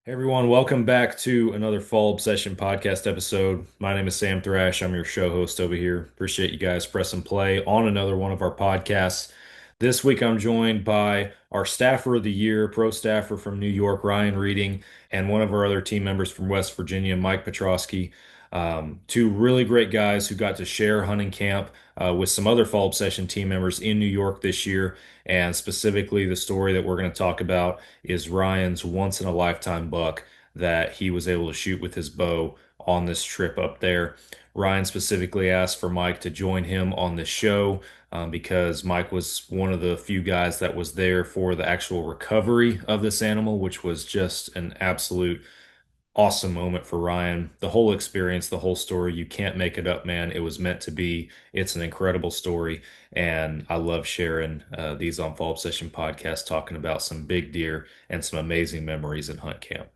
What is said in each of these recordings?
Hey everyone, welcome back to another Fall Obsession podcast episode. My name is Sam Thrash. I'm your show host over here. Appreciate you guys pressing play on another one of our podcasts. This week I'm joined by our staffer of the year, pro staffer from New York, Ryan Reading, and one of our other team members from West Virginia, Mike Petrosky. Two really great guys who got to share hunting camp with some other Fall Obsession team members in New York this year. And specifically, the story that we're going to talk about is Ryan's once in a lifetime buck that he was able to shoot with his bow on this trip up there. Ryan specifically asked for Mike to join him on this show because Mike was one of the few guys that was there for the actual recovery of this animal, which was just an absolute awesome moment for Ryan. The whole experience, the whole story, you can't make it up, man. It was meant to be. It's an incredible story. And I love sharing these on Fall Obsession podcast, talking about some big deer and some amazing memories in hunt camp.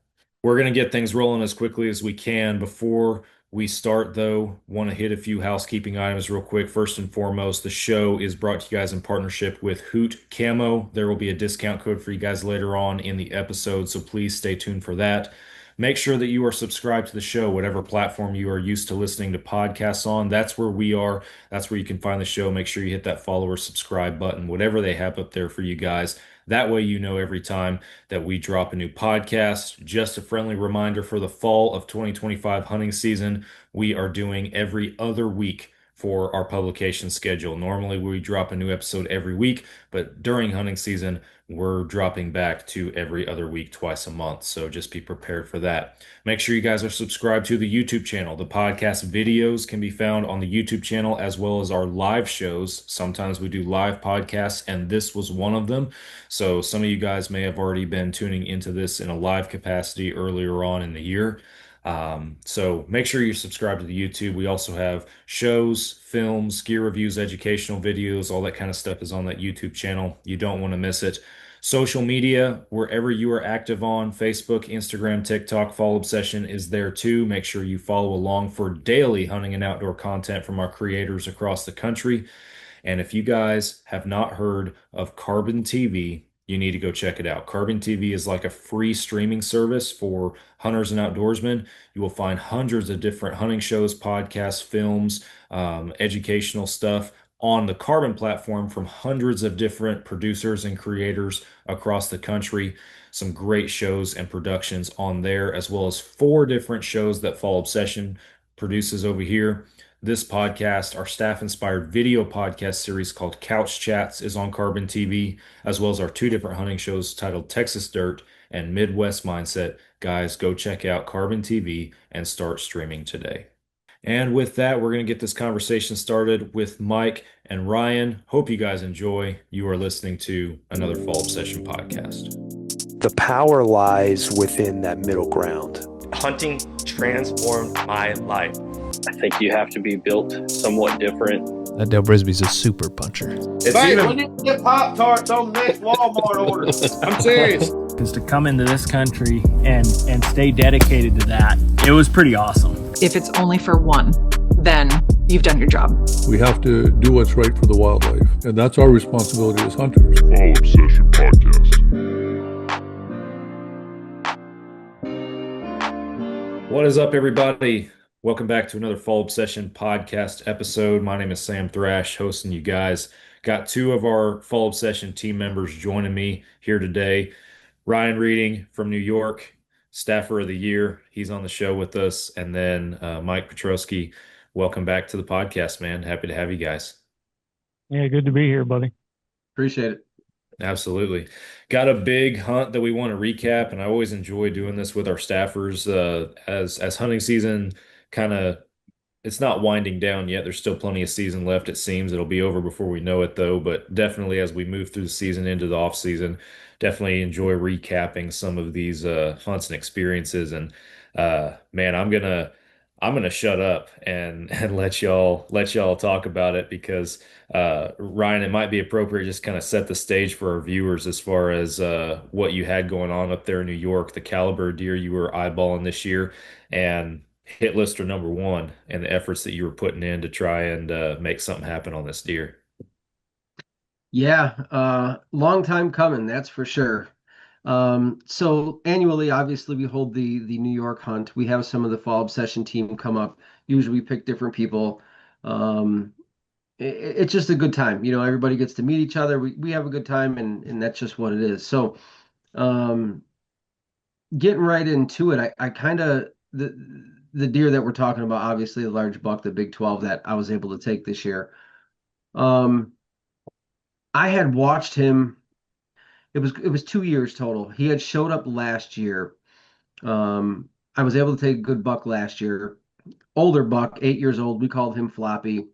We're going to get things rolling as quickly as we can. Before we start, though, want to hit a few housekeeping items real quick. First and foremost, the show is brought to you guys in partnership with Hoot Camo. There will be a discount code for you guys later on in the episode, so please stay tuned for that. Make sure that you are subscribed to the show, whatever platform you are used to listening to podcasts on. That's where we are. That's where you can find the show. Make sure you hit that follow or subscribe button, whatever they have up there for you guys. That way, you know every time that we drop a new podcast. Just a friendly reminder for the fall of 2025 hunting season, we are doing every other week for our publication schedule. Normally, we drop a new episode every week, but during hunting season, we're dropping back to every other week, twice a month. So just be prepared for that. Make sure you guys are subscribed to the YouTube channel. The podcast videos can be found on the YouTube channel as well as our live shows. Sometimes we do live podcasts, and this was one of them. So some of you guys may have already been tuning into this in a live capacity earlier on in the year. So make sure you subscribe to the YouTube. We also have shows, films, gear reviews, educational videos, all that kind of stuff is on that YouTube channel. You don't want to miss it. Social media, wherever you are active on, Facebook, Instagram, TikTok, Fall Obsession is there too. Make sure you follow along for daily hunting and outdoor content from our creators across the country. And if you guys have not heard of Carbon TV, you need to go check it out. Carbon TV is like a free streaming service for hunters and outdoorsmen. You will find hundreds of different hunting shows, podcasts, films, educational stuff on the Carbon platform from hundreds of different producers and creators across the country. Some great shows and productions on there, as well as four different shows that Fall Obsession produces over here. This podcast, our staff inspired video podcast series called Couch Chats, is on Carbon TV, as well as our two different hunting shows titled Texas Dirt and Midwest Mindset. Guys, go check out Carbon TV and start streaming today. And with that, we're going to get this conversation started with Mike and Ryan. Hope you guys enjoy. You are listening to another Fall Obsession podcast. The power lies within that middle ground. Hunting transformed my life. I think you have to be built somewhat different. That Dale Brisby's a super puncher. It's Hey, even we need to get Pop-Tarts on the next Walmart order. I'm serious. Because to come into this country and stay dedicated to that, it was pretty awesome. If it's only for one, then you've done your job. We have to do what's right for the wildlife, and that's our responsibility as hunters. Fall Obsession Podcast. What is up, everybody? Welcome back to another Fall Obsession podcast episode. My name is Sam Thrash, hosting you guys. Got two of our Fall Obsession team members joining me here today. Ryan Reading from New York, staffer of the year. He's on the show with us. And then Mike Petrosky. Welcome back to the podcast, man. Happy to have you guys. Yeah, good to be here, buddy. Appreciate it. Absolutely. Got a big hunt that we want to recap, and I always enjoy doing this with our staffers as hunting season kind of it's not winding down yet. There's still plenty of season left, it seems. It'll be over before we know it, though. But definitely as we move through the season into the off season, definitely enjoy recapping some of these hunts and experiences. And man, I'm gonna shut up and let y'all talk about it because Ryan, it might be appropriate just kind of set the stage for our viewers as far as what you had going on up there in New York, the caliber of deer you were eyeballing this year, and hit lister number one, and the efforts that you were putting in to try and make something happen on this deer. Yeah, long time coming, that's for sure. So annually, obviously, we hold the New York Hunt. We have some of the fall obsession team come up. Usually, we pick different people. Um, it's just a good time. Everybody gets to meet each other. We have a good time, and that's just what it is. So, um, getting right into it, I kind of the deer that we're talking about, obviously, the large buck, the Big 12 that I was able to take this year. Um, I had watched him. It was 2 years total. He had showed up last year. I was able to take a good buck last year. Older buck, 8 years old. We called him Floppy.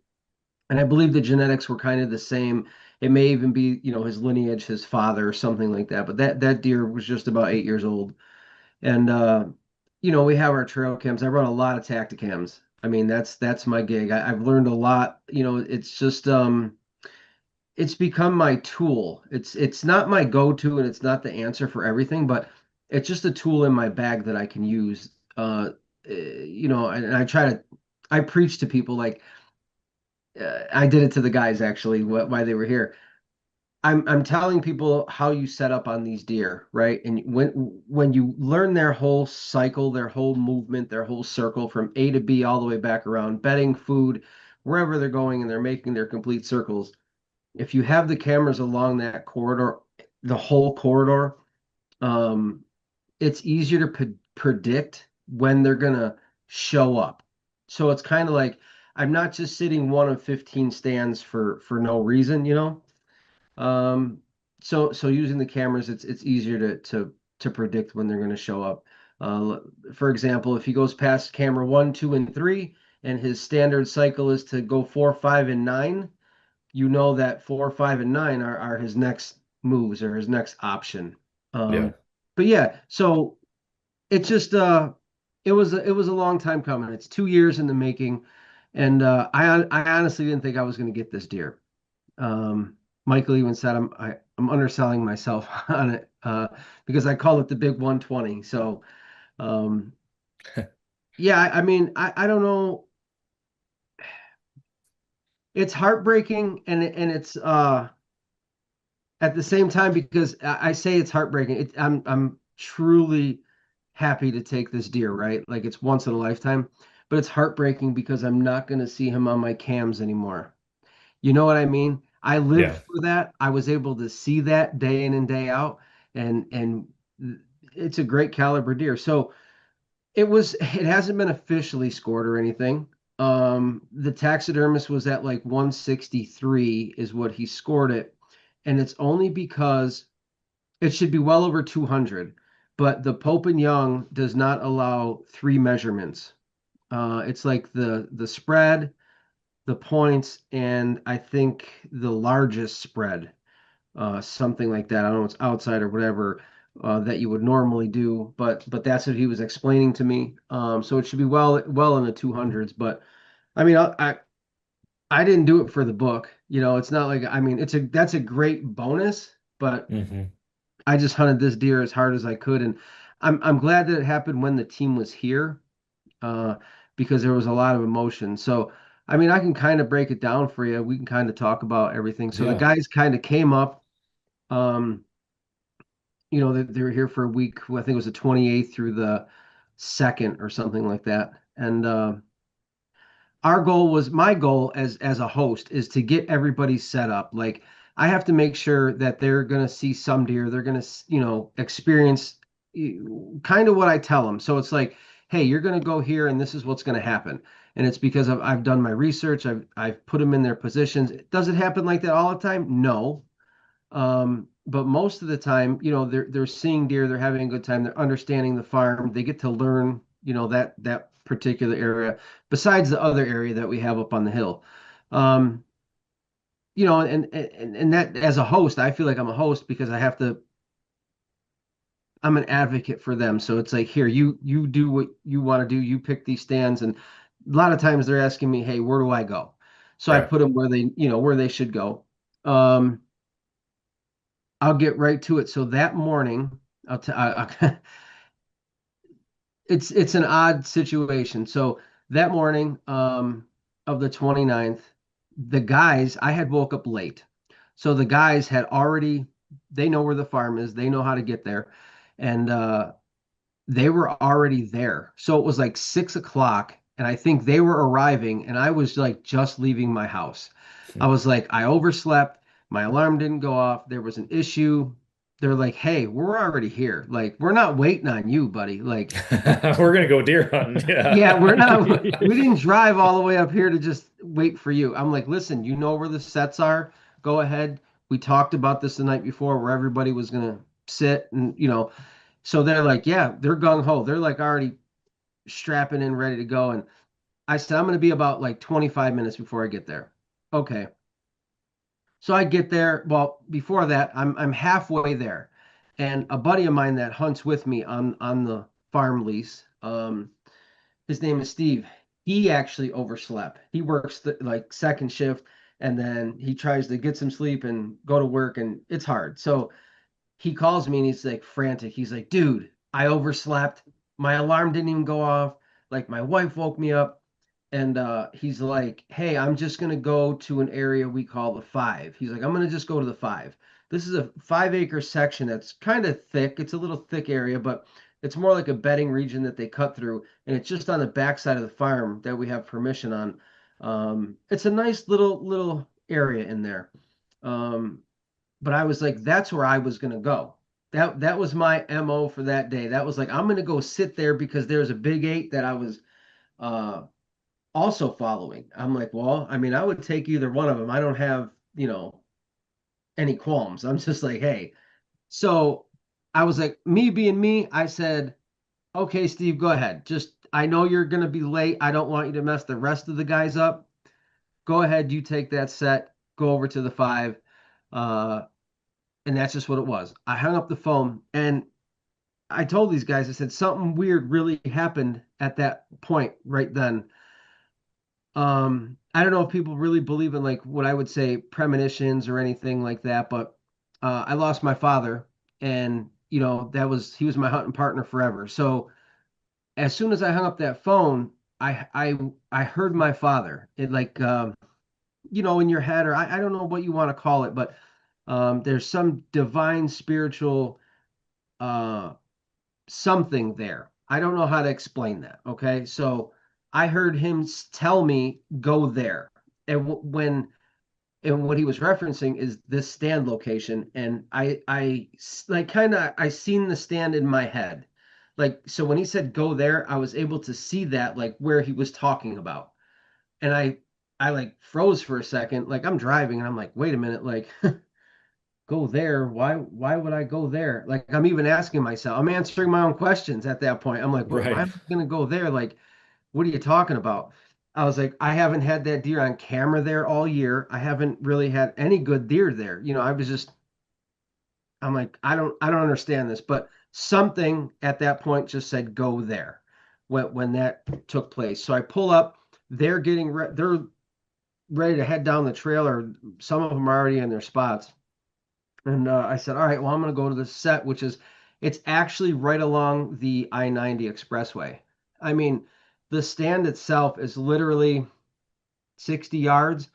And I believe the genetics were kind of the same. It may even be, his lineage, his father, or something like that. But that deer was just about 8 years old. And we have our trail cams. I run a lot of tacticams. I mean, that's my gig. I've learned a lot. It's just it's become my tool. It's not my go-to and it's not the answer for everything, but it's just a tool in my bag that I can use. And I preach to people like I did it to the guys actually why they were here. I'm telling people how you set up on these deer, right? And when you learn their whole cycle, their whole movement, their whole circle from A to B all the way back around, bedding, food, wherever they're going, and they're making their complete circles. If you have the cameras along that corridor, the whole corridor, um, it's easier to predict when they're gonna show up. So it's kind of like I'm not just sitting one of 15 stands for no reason. Um, so using the cameras, it's easier to predict when they're going to show up. For example, if he goes past camera 1, 2, and 3, and his standard cycle is to go 4, 5, and 9, that 4, 5, and 9 are his next moves or his next option. Yeah. But yeah, so it's just it was a long time coming. It's 2 years in the making, and I honestly didn't think I was going to get this deer. Michael even said I'm underselling myself on it because I call it the big 120. So um, yeah, I mean I don't know. It's heartbreaking and it's at the same time because I say it's heartbreaking. I'm truly happy to take this deer, right? Like it's once in a lifetime, but it's heartbreaking because I'm not going to see him on my cams anymore. You know what I mean? I lived Yeah. for that. I was able to see that day in and day out, and it's a great caliber deer. So it hasn't been officially scored or anything. The taxidermist was at like 163 is what he scored it, and it's only because it should be well over 200, but the Pope and Young does not allow three measurements. It's like the spread, the points, and I think the largest spread, something like that. I don't know, it's outside or whatever that you would normally do, but that's what he was explaining to me. So it should be well in the 200s. But I mean, I didn't do it for the book. It's not like I mean, that's a great bonus, but Hmm. I just hunted this deer as hard as I could, and I'm glad that it happened when the team was here uh, because there was a lot of emotion. So, I mean, I can kind of break it down for you. We can kind of talk about everything. So the Yeah. guys kind of came up. Um, they were here for a week. I think it was the 28th through the 2nd or something like that. And my goal as a host is to get everybody set up. Like I have to make sure that they're gonna see some deer. They're gonna experience kind of what I tell them. So it's like, hey, you're gonna go here, and this is what's gonna happen. And it's because I've done my research. I've put them in their positions. Does it happen like that all the time? No. But most of the time, they're seeing deer, they're having a good time, they're understanding the farm, they get to learn, that particular area, besides the other area that we have up on the hill. Um, and that as a host, I feel like I'm a host because I'm an advocate for them. So it's like, here, you do what you want to do, you pick these stands, and a lot of times they're asking me, hey, where do I go? So I Right. put them where they should go. Um, I'll get right to it. So that morning, it's an odd situation. So that morning of the 29th, the guys, I had woke up late. So the guys had already they know where the farm is. They know how to get there. And they were already there. So it was like 6 o'clock, and I think they were arriving, and I was like just leaving my house. I was like, I overslept. My alarm didn't go off. There was an issue. They're like, hey, we're already here. Like, we're not waiting on you, buddy. Like, We're gonna go deer hunting. yeah, we're Yeah. not, we didn't drive all the way up here to just wait for you. I'm like, listen, you know where the sets are. Go ahead. We talked about this the night before where everybody was gonna sit and, so they're like, yeah, they're gung ho. They're like already strapping in, ready to go. And I said, I'm going to be about like 25 minutes before I get there. Okay. So I get there. Well, before that, I'm halfway there. And a buddy of mine that hunts with me on the farm lease, his name is Steve. He actually overslept. He works like second shift, and then he tries to get some sleep and go to work, and it's hard. So he calls me and he's like frantic. He's like, dude, I overslept. My alarm didn't even go off. Like my wife woke me up, and he's like, hey, I'm just gonna go to an area we call the five. He's like, I'm gonna just go to the five. This is a 5 acre section that's kind of thick. It's a little thick area, but it's more like a bedding region that they cut through, and it's just on the backside of the farm that we have permission on. It's a nice little area in there. Um, but I was like, that's where I was gonna go. That was my MO for that day. That was like, I'm gonna go sit there because there's a big eight that I was uh also following. I'm like, well, I mean, I would take either one of them. I don't have, any qualms. I'm just like, hey. So I was like, me being me, I said, okay, Steve, go ahead. Just I know you're gonna be late. I don't want you to mess the rest of the guys up. Go ahead, you take that set, go over to the five. Uh, and that's just what it was. I hung up the phone and I told these guys, I said, something weird really happened at that point right then. I don't know if people really believe in like what I would say premonitions or anything like that, but I lost my father, and he was my hunting partner forever. So as soon as I hung up that phone, I heard my father. It like in your head, or I don't know what you want to call it, but there's some divine spiritual uh something there. I don't know how to explain that. Okay. So I heard him tell me, go there. And and what he was referencing is this stand location. And like I seen the stand in my head. Like, so when he said go there, I was able to see that, like where he was talking about. And I like froze for a second. Like I'm driving and I'm like, wait a minute, like go there. Why would I go there? Like I'm even asking myself, I'm answering my own questions at that point. I'm like, why Right. am I gonna go there? Like, what are you talking about? I was like, I haven't had that deer on camera there all year. I haven't really had any good deer there. I was just, I'm like, I don't understand this. But something at that point just said go there when that took place. So I pull up, they're ready to head down the trail, or some of them are already in their spots. And I said, all right, well, I'm going to go to the set, it's actually right along the I-90 expressway. I mean, the stand itself is literally 60 yards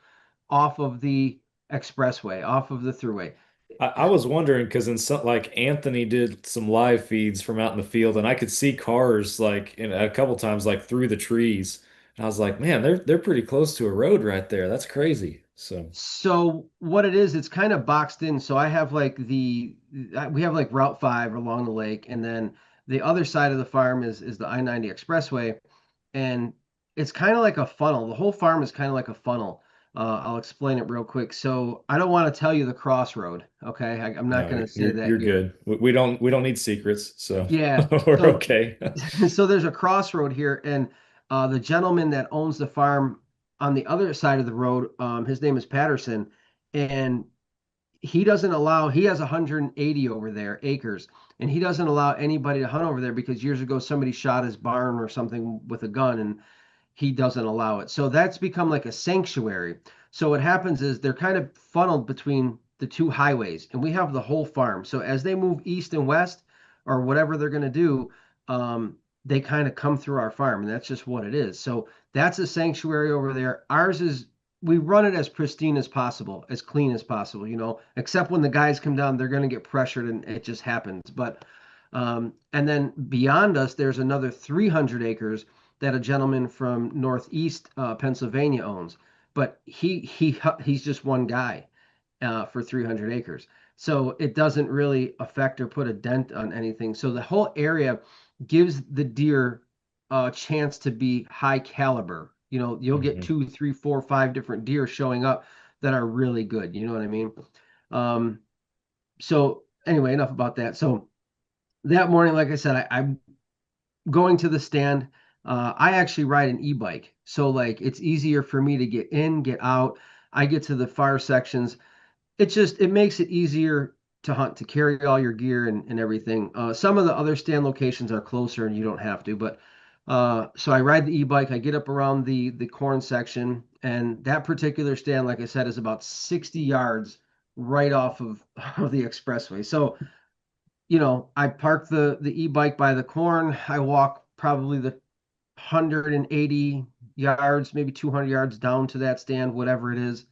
off of the expressway, off of the throughway. I was wondering because in some like Anthony did some live feeds from out in the field, and I could see cars like in a couple times like through the trees, and I was like, man, they're pretty close to a road right there. That's crazy. So So what it is, it's kind of boxed in. So I have like we have like Route 5 along the lake, and then the other side of the farm is the I-90 expressway, and it's kind of like a funnel. The whole farm is kind of like a funnel. I'll explain it real quick. So I don't want to tell you the crossroad. Okay, I'm not no, going to say you're that yet. good. We don't need secrets, so Yeah. we're So okay. so there's a crossroad here, and the gentleman that owns the farm on the other side of the road, his name is Patterson, and he has 180 over there acres, and he doesn't allow anybody to hunt over there because years ago somebody shot his barn or something with a gun, and he doesn't allow it. So that's become like a sanctuary. So what happens is they're kind of funneled between the two highways, and we have the whole farm. So as they move east and west, or whatever they're going to do, they kind of come through our farm, and that's just what it is. So that's a sanctuary over there. Ours is we run it as pristine as possible, as clean as possible, except when the guys come down, they're going to get pressured and it just happens. But and then beyond us, there's another 300 acres that a gentleman from Northeast Pennsylvania owns. But he's just one guy for 300 acres. So it doesn't really affect or put a dent on anything. So the whole area gives the deer a chance to be high caliber. You'll get Hmm. 2, 3, 4, 5 different deer showing up that are really good. You know what I mean? Um, so anyway, enough about that. So that morning, like I said, I'm going to the stand. I actually ride an e-bike, so like it's easier for me to get in, get out. I get to the far sections. It makes it easier to hunt, to carry all your gear and everything. Some of the other stand locations are closer and you don't have to, but so I ride the e-bike. I get up around the corn section, and that particular stand, like I said, is about 60 yards right off of the expressway. So I park the e-bike by the corn. I walk probably the 180 yards, maybe 200 yards down to that stand, whatever it is.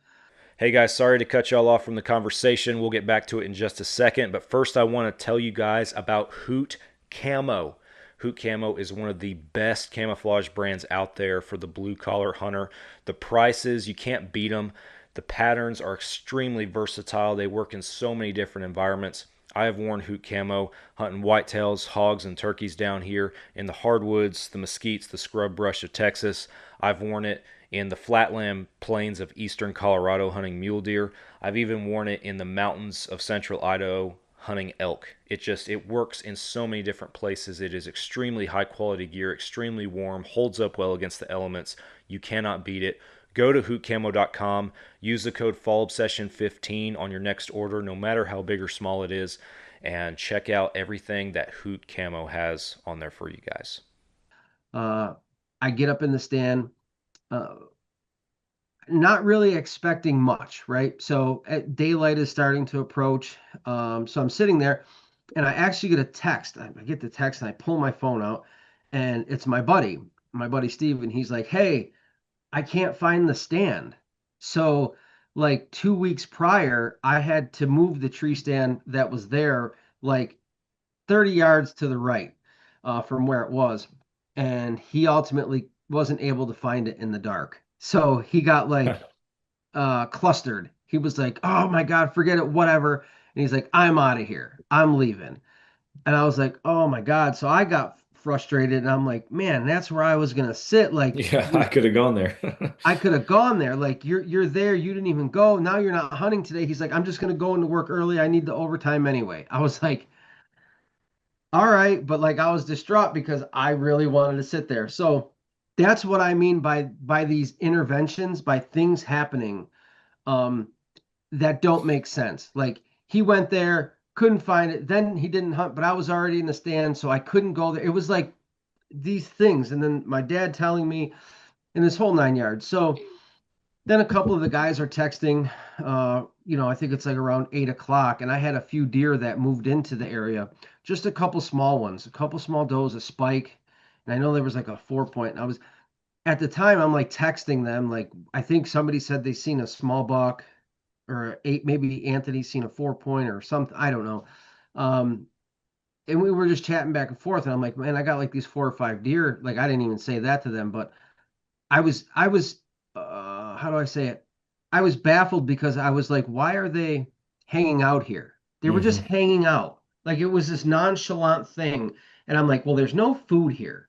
Hey guys, sorry to cut y'all off from the conversation. We'll get back to it in just a second. But first, I want to tell you guys about Hoot Camo. Hoot Camo is one of the best camouflage brands out there for the blue collar hunter. The prices, you can't beat them. The patterns are extremely versatile. They work in so many different environments. I have worn Hoot Camo hunting whitetails, hogs, and turkeys down here in the hardwoods, the mesquites, the scrub brush of Texas. I've worn it in the flatland plains of eastern Colorado hunting mule deer. I've even worn it in the mountains of central Idaho hunting elk. It works in so many different places. It is extremely high quality gear, extremely warm, holds up well against the elements. You cannot beat it. Go to hootcamo.com, use the code FallObsession15 on your next order, no matter how big or small it is, and check out everything that Hoot Camo has on there for you guys. I get up in the stand, uh, not really expecting much, right? So daylight is starting to approach. So I'm sitting there and I actually get a text. I get the text and I pull my phone out, and it's my buddy Steve, and he's like, "Hey, I can't find the stand." So like 2 weeks prior, I had to move the tree stand that was there like 30 yards to the right from where it was. And he ultimately wasn't able to find it in the dark. So he got like clustered. He was like, "Oh my God, forget it, whatever." And he's like, "I'm out of here. I'm leaving." And I was like, "Oh my God." So I got frustrated and I'm like, "Man, that's where I was gonna sit. Like Yeah, I could have gone there. I could have gone there. Like you're there, you didn't even go. Now you're not hunting today." He's like, "I'm just gonna go into work early. I need the overtime anyway." I was like, all right, but like I was distraught because I really wanted to sit there. So that's what I mean by these interventions, by things happening um that don't make sense. Like he went there, couldn't find it, then he didn't hunt, but I was already in the stand, so I couldn't go there. It was like these things, and then my dad telling me in this whole 9 yards. So then a couple of the guys are texting. I think it's like around 8 o'clock, and I had a few deer that moved into the area, just a couple small ones, a couple small does, a spike, and I know there was like a 4 point. And I was at the time, I'm like texting them, like I think somebody said they seen a small buck, or eight, maybe Anthony's seen a 4 point or something. I don't know. Um, and we were just chatting back and forth, and I'm like, man, I got like these 4 or 5 deer. Like I didn't even say that to them, but I was how do I say it? I was baffled because I was like, why are they hanging out here? They were just Hmm. hanging out. Like it was this nonchalant thing. And I'm like, well, there's no food here.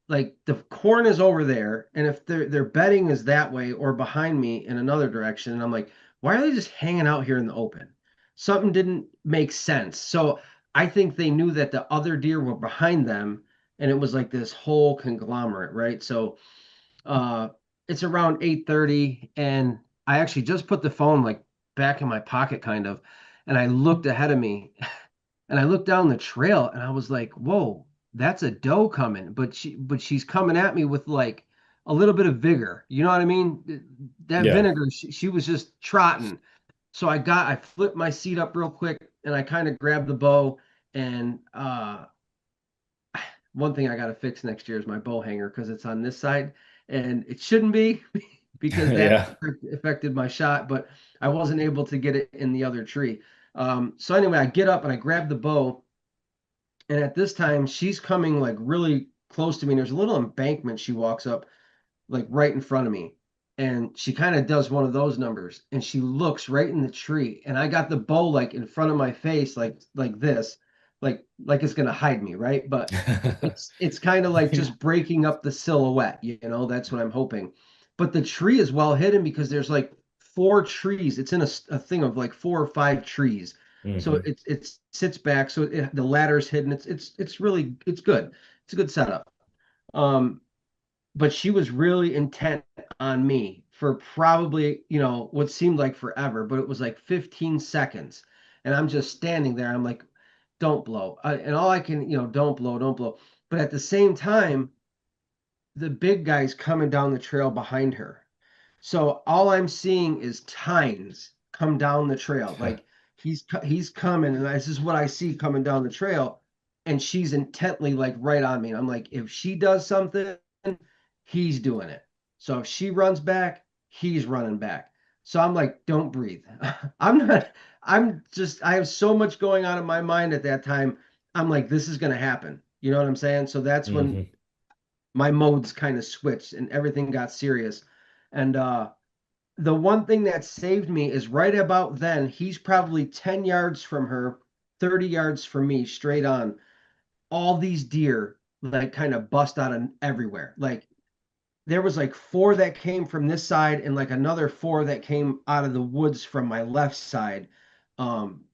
Like the corn is over there, and if their bedding is that way or behind me in another direction, and I'm like, why are they just hanging out here in the open? Something didn't make sense. So I think they knew that the other deer were behind them, and it was like this whole conglomerate, right? So uh, it's around 8:30, and I actually just put the phone like back in my pocket, kind of, and I looked ahead of me, and I looked down the trail, and I was like, "Whoa, that's a doe coming!" But she's coming at me with like a little bit of vigor. You know what I mean? That Yeah. vinegar, she was just trotting. So I flipped my seat up real quick, and I kind of grabbed the bow, and one thing I got to fix next year is my bow hanger because it's on this side and it shouldn't be. because that Yeah. affected my shot, but I wasn't able to get it in the other tree. So anyway, I get up and I grab the bow, and at this time she's coming like really close to me. And there's a little embankment she walks up like right in front of me. And she kind of does one of those numbers and she looks right in the tree. And I got the bow like in front of my face, like this, like it's gonna hide me, right? But it's kind of like just breaking up the silhouette, that's what I'm hoping. But the tree is well hidden because there's like four trees. It's in a thing of like four or five trees. So Hmm. it sits back, so the ladder's hidden. It's really it's good. It's a good setup. Um, but she was really intent on me for probably, what seemed like forever, but it was like 15 seconds. And I'm just standing there. I'm like, don't blow. And all I can, don't blow, don't blow. But at the same time, the big guy's coming down the trail behind her. So all I'm seeing is tines come down the trail. Like he's coming, and this is what I see coming down the trail. And she's intently like right on me. And I'm like, if she does something, he's doing it. So if she runs back, he's running back. So I'm like, don't breathe. I'm not, I have so much going on in my mind at that time. I'm like, this is going to happen. You know what I'm saying? So that's when Hmm. my modes kind of switched and everything got serious. And the one thing that saved me is right about then, he's probably 10 yards from her, 30 yards from me, straight on. All these deer like kind of bust out of everywhere. Like there was like four that came from this side and like another four that came out of the woods from my left side.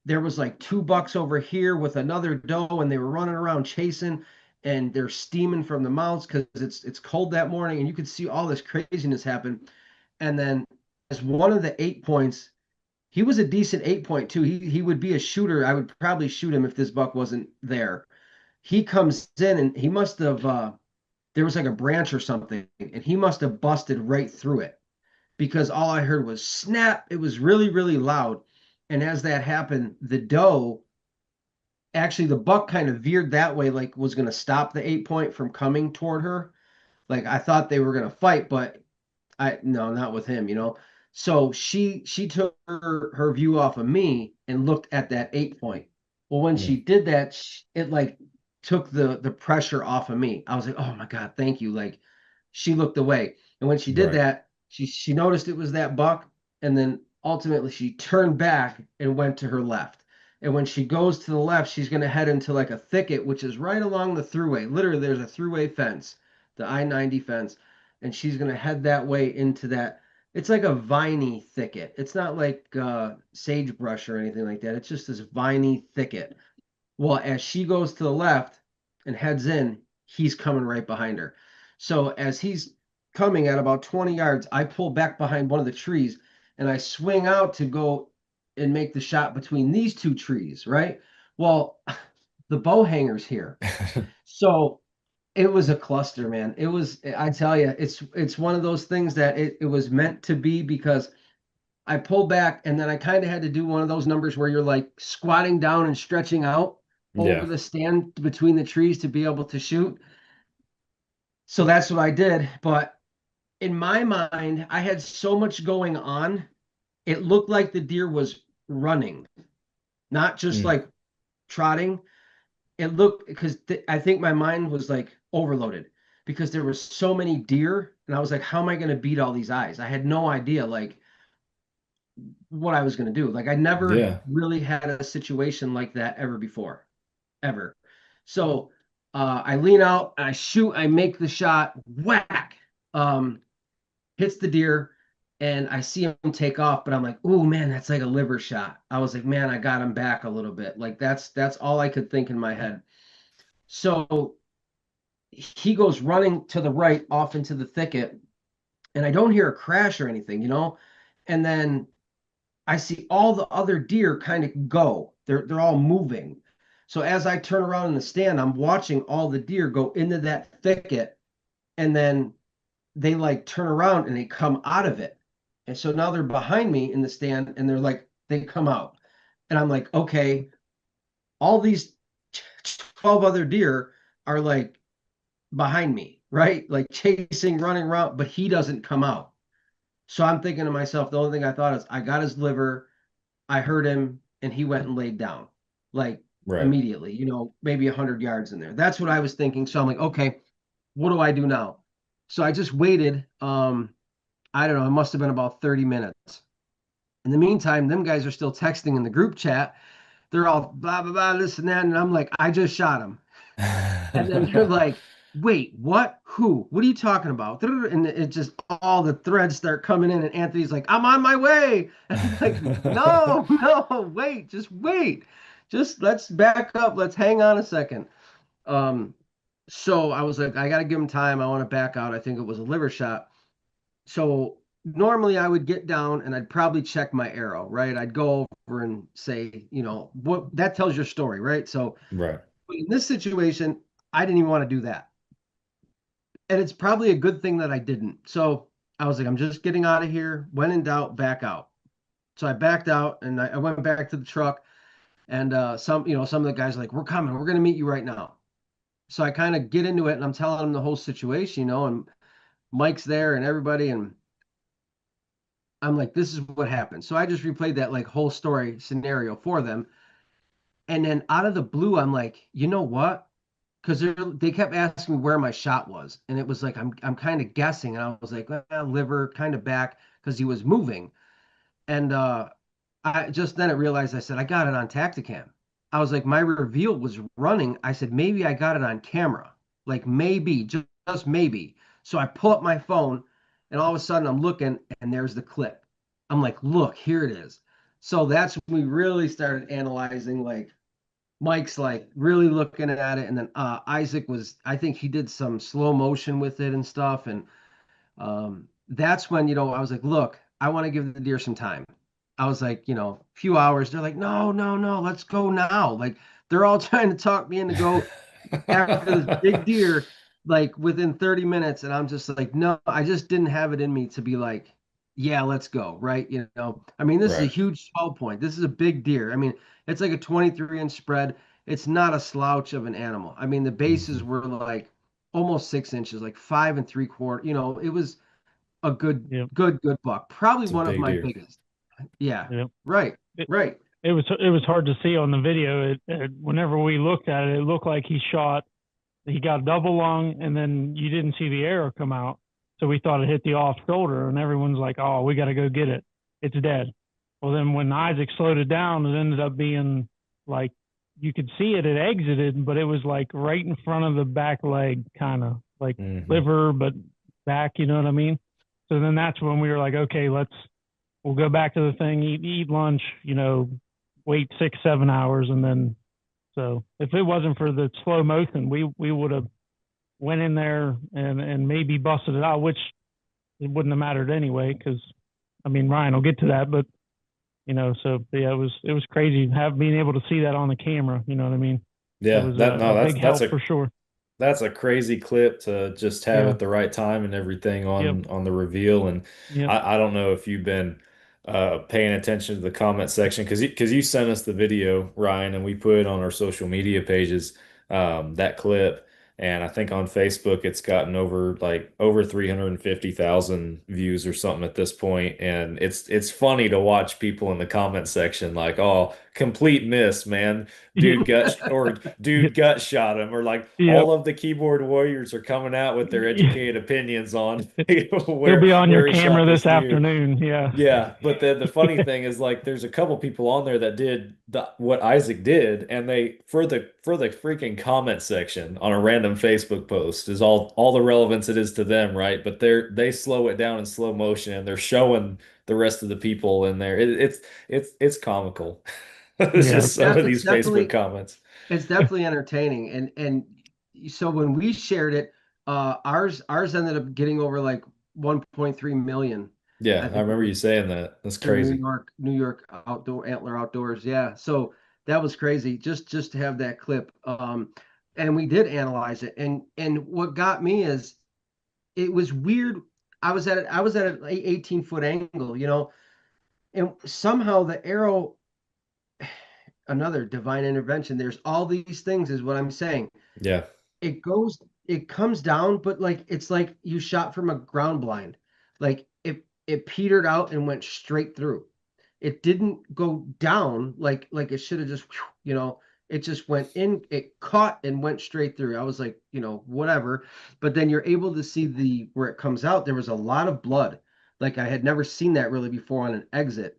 There was like two bucks over here with another doe, and they were running around chasing, and they're steaming from the mouths because it's cold that morning, and you could see all this craziness happen. And then as one of the 8 points, he was a decent 8 point too. He would be a shooter. I would probably shoot him if this buck wasn't there. He comes in and he must have there was like a branch or something, and he must have busted right through it because all I heard was snap. It was really, really loud. And as that happened, the doe, actually, the buck kind of veered that way, like was going to stop the 8 point from coming toward her. Like I thought they were going to fight, but no, not with him. So she took her view off of me and looked at that 8 point. Well, when she did that, it like took the pressure off of me. I was like, oh my God, thank you. Like she looked away. And when she did Right. that, she noticed it was that buck, and then ultimately she turned back and went to her left. And when she goes to the left, she's going to head into like a thicket, which is right along the thruway. Literally, there's a thruway fence, the I-90 fence, and she's going to head that way into that. It's like a viney thicket. It's not like sagebrush or anything like that. It's just this viney thicket. Well, as she goes to the left and heads in, he's coming right behind her. So as he's coming at about 20 yards, I pull back behind one of the trees and I swing out to go and make the shot between these two trees, right? Well, the bow hanger's here. So it was a cluster, man. It was, I tell you, it's one of those things that it was meant to be because I pulled back and then I kind of had to do one of those numbers where you're like squatting down and stretching out over Yeah. the stand between the trees to be able to shoot. So that's what I did. But in my mind, I had so much going on. It looked like the deer was running, not just Mm. like trotting. It looked because I think my mind was like overloaded because there were so many deer. And I was like, how am I going to beat all these eyes? I had no idea. Like, what I was going to do. Like I never Yeah. really had a situation like that ever before, ever. So I lean out, I shoot, I make the shot, whack, um, hits the deer, and I see him take off. But I'm like, oh man, that's like a liver shot. I was like, man, I got him back a little bit. Like that's all I could think in my head. So he goes running to the right off into the thicket, and I don't hear a crash or anything. And then I see all the other deer kind of go. They're all moving. So as I turn around in the stand, I'm watching all the deer go into that thicket, and then they like turn around and they come out of it. And so now they're behind me in the stand and they're like they come out. And I'm like, okay, all these 12 other deer are like behind me, right? Like chasing, running around, but he doesn't come out. So I'm thinking to myself, the only thing I thought is I got his liver, I heard him, and he went and laid down, like Right. immediately, maybe 100 yards in there. That's what I was thinking. So I'm like, okay, what do I do now? So I just waited. I don't know, it must have been about 30 minutes. In the meantime, them guys are still texting in the group chat. They're all blah blah blah, this and that. And I'm like, I just shot him. And then they're like, wait, what? Who? What are you talking about? And it just all the threads start coming in, and Anthony's like, I'm on my way. And I'm like, no, no, wait, just wait. Just let's back up. Let's hang on a second. Um, so I was like, I gotta give him time. I want to back out. I think it was a liver shot. So normally I would get down and I'd probably check my arrow, right? I'd go over and say, what that tells your story, right? So Right. in this situation, I didn't even want to do that. And it's probably a good thing that I didn't. So I was like, I'm just getting out of here. When in doubt, back out. So I backed out and I went back to the truck. And some of the guys are like, we're coming. We're going to meet you right now. So I kind of get into it and I'm telling them the whole situation, and Mike's there and everybody. And I'm like, this is what happened. So I just replayed that like whole story scenario for them. And then out of the blue, I'm like, you know what? Because they kept asking me where my shot was, and it was like I'm kind of guessing, and I was like, liver, kind of back, because he was moving, and I just then I realized I said I got it on Tacticam. I was like, my reveal was running. I said maybe I got it on camera, like maybe just maybe. So I pull up my phone, and all of a sudden I'm looking, and there's the clip. I'm like, look, here it is. So that's when we really started analyzing like Mike's like really looking at it, and then Isaac was, I think he did some slow motion with it and stuff, and that's when I was like, look, I want to give the deer some time. I was like, a few hours. They're like, no, no, no, let's go now. Like they're all trying to talk me into go after this big deer, like within 30 minutes, and I'm just like, no, I just didn't have it in me to be like, yeah, let's go, right? I mean, this is a Right. huge 12 point. This is a big deer. I mean, it's like a 23-inch spread. It's not a slouch of an animal. I mean, the bases Mhm. were like almost 6 inches, like 5 3/4. It was a good, Yep. good buck. Probably It's a one of big my deer. biggest. Yeah, Yep. right, It, right. it was hard to see on the video. Whenever we looked at it, it looked like he got a double lung, and then you didn't see the arrow come out. So we thought it hit the off shoulder, and everyone's like, oh, we got to go get it. It's dead. Well, then when Isaac slowed it down, it ended up being like you could see it exited, but it was like right in front of the back leg, kind of like Mhm. liver, but back, you know what I mean? So then that's when we were like, okay, we'll go back to the thing, eat lunch, wait 6, 7 hours, and then so if it wasn't for the slow motion, we would have went in there and maybe busted it out, which it wouldn't have mattered anyway, because I mean Ryan will get to that, but so yeah, it was crazy being able to see that on the camera. You know what I mean? It Yeah, was that a no, big that's help a for sure. that's a crazy clip to just have Yeah. at the right time and everything Yep. on the reveal. And Yep. I don't know if you've been paying attention to the comment section because you sent us the video, Ryan, and we put it on our social media pages, that clip. And I think on Facebook it's gotten over 350,000 views or something at this point. And it's funny to watch people in the comment section like, oh, complete miss, man. Dude gut shot him, or like Yep. all of the keyboard warriors are coming out with their Yep. educated opinions on He'll where be on your where he shot camera this this deer. afternoon. Yeah. Yeah, but the funny thing is like there's a couple people on there that did what Isaac did, and they for the freaking comment section on a random Facebook post is all the relevance it is to them, right? But they slow it down in slow motion and they're showing the rest of the people in there. It's comical. It's Yeah. just some of It's these Facebook definitely comments. it's definitely entertaining, and so when we shared it, ours ended up getting over like 1.3 million. Yeah, I I think it remember you was saying that. That's for New crazy. York, New York outdoor antler outdoors. Yeah, so that was crazy. Just to have that clip. And we did analyze it, and what got me is it was weird. I was at an 18-foot angle, and somehow the arrow, another divine intervention. There's all these things, is what I'm saying. Yeah. It comes down, but like it's like you shot from a ground blind. Like it petered out and went straight through. It didn't go down like it should have just, it just went in, it caught and went straight through. I was like, whatever. But then you're able to see where it comes out. There was a lot of blood. Like I had never seen that really before on an exit.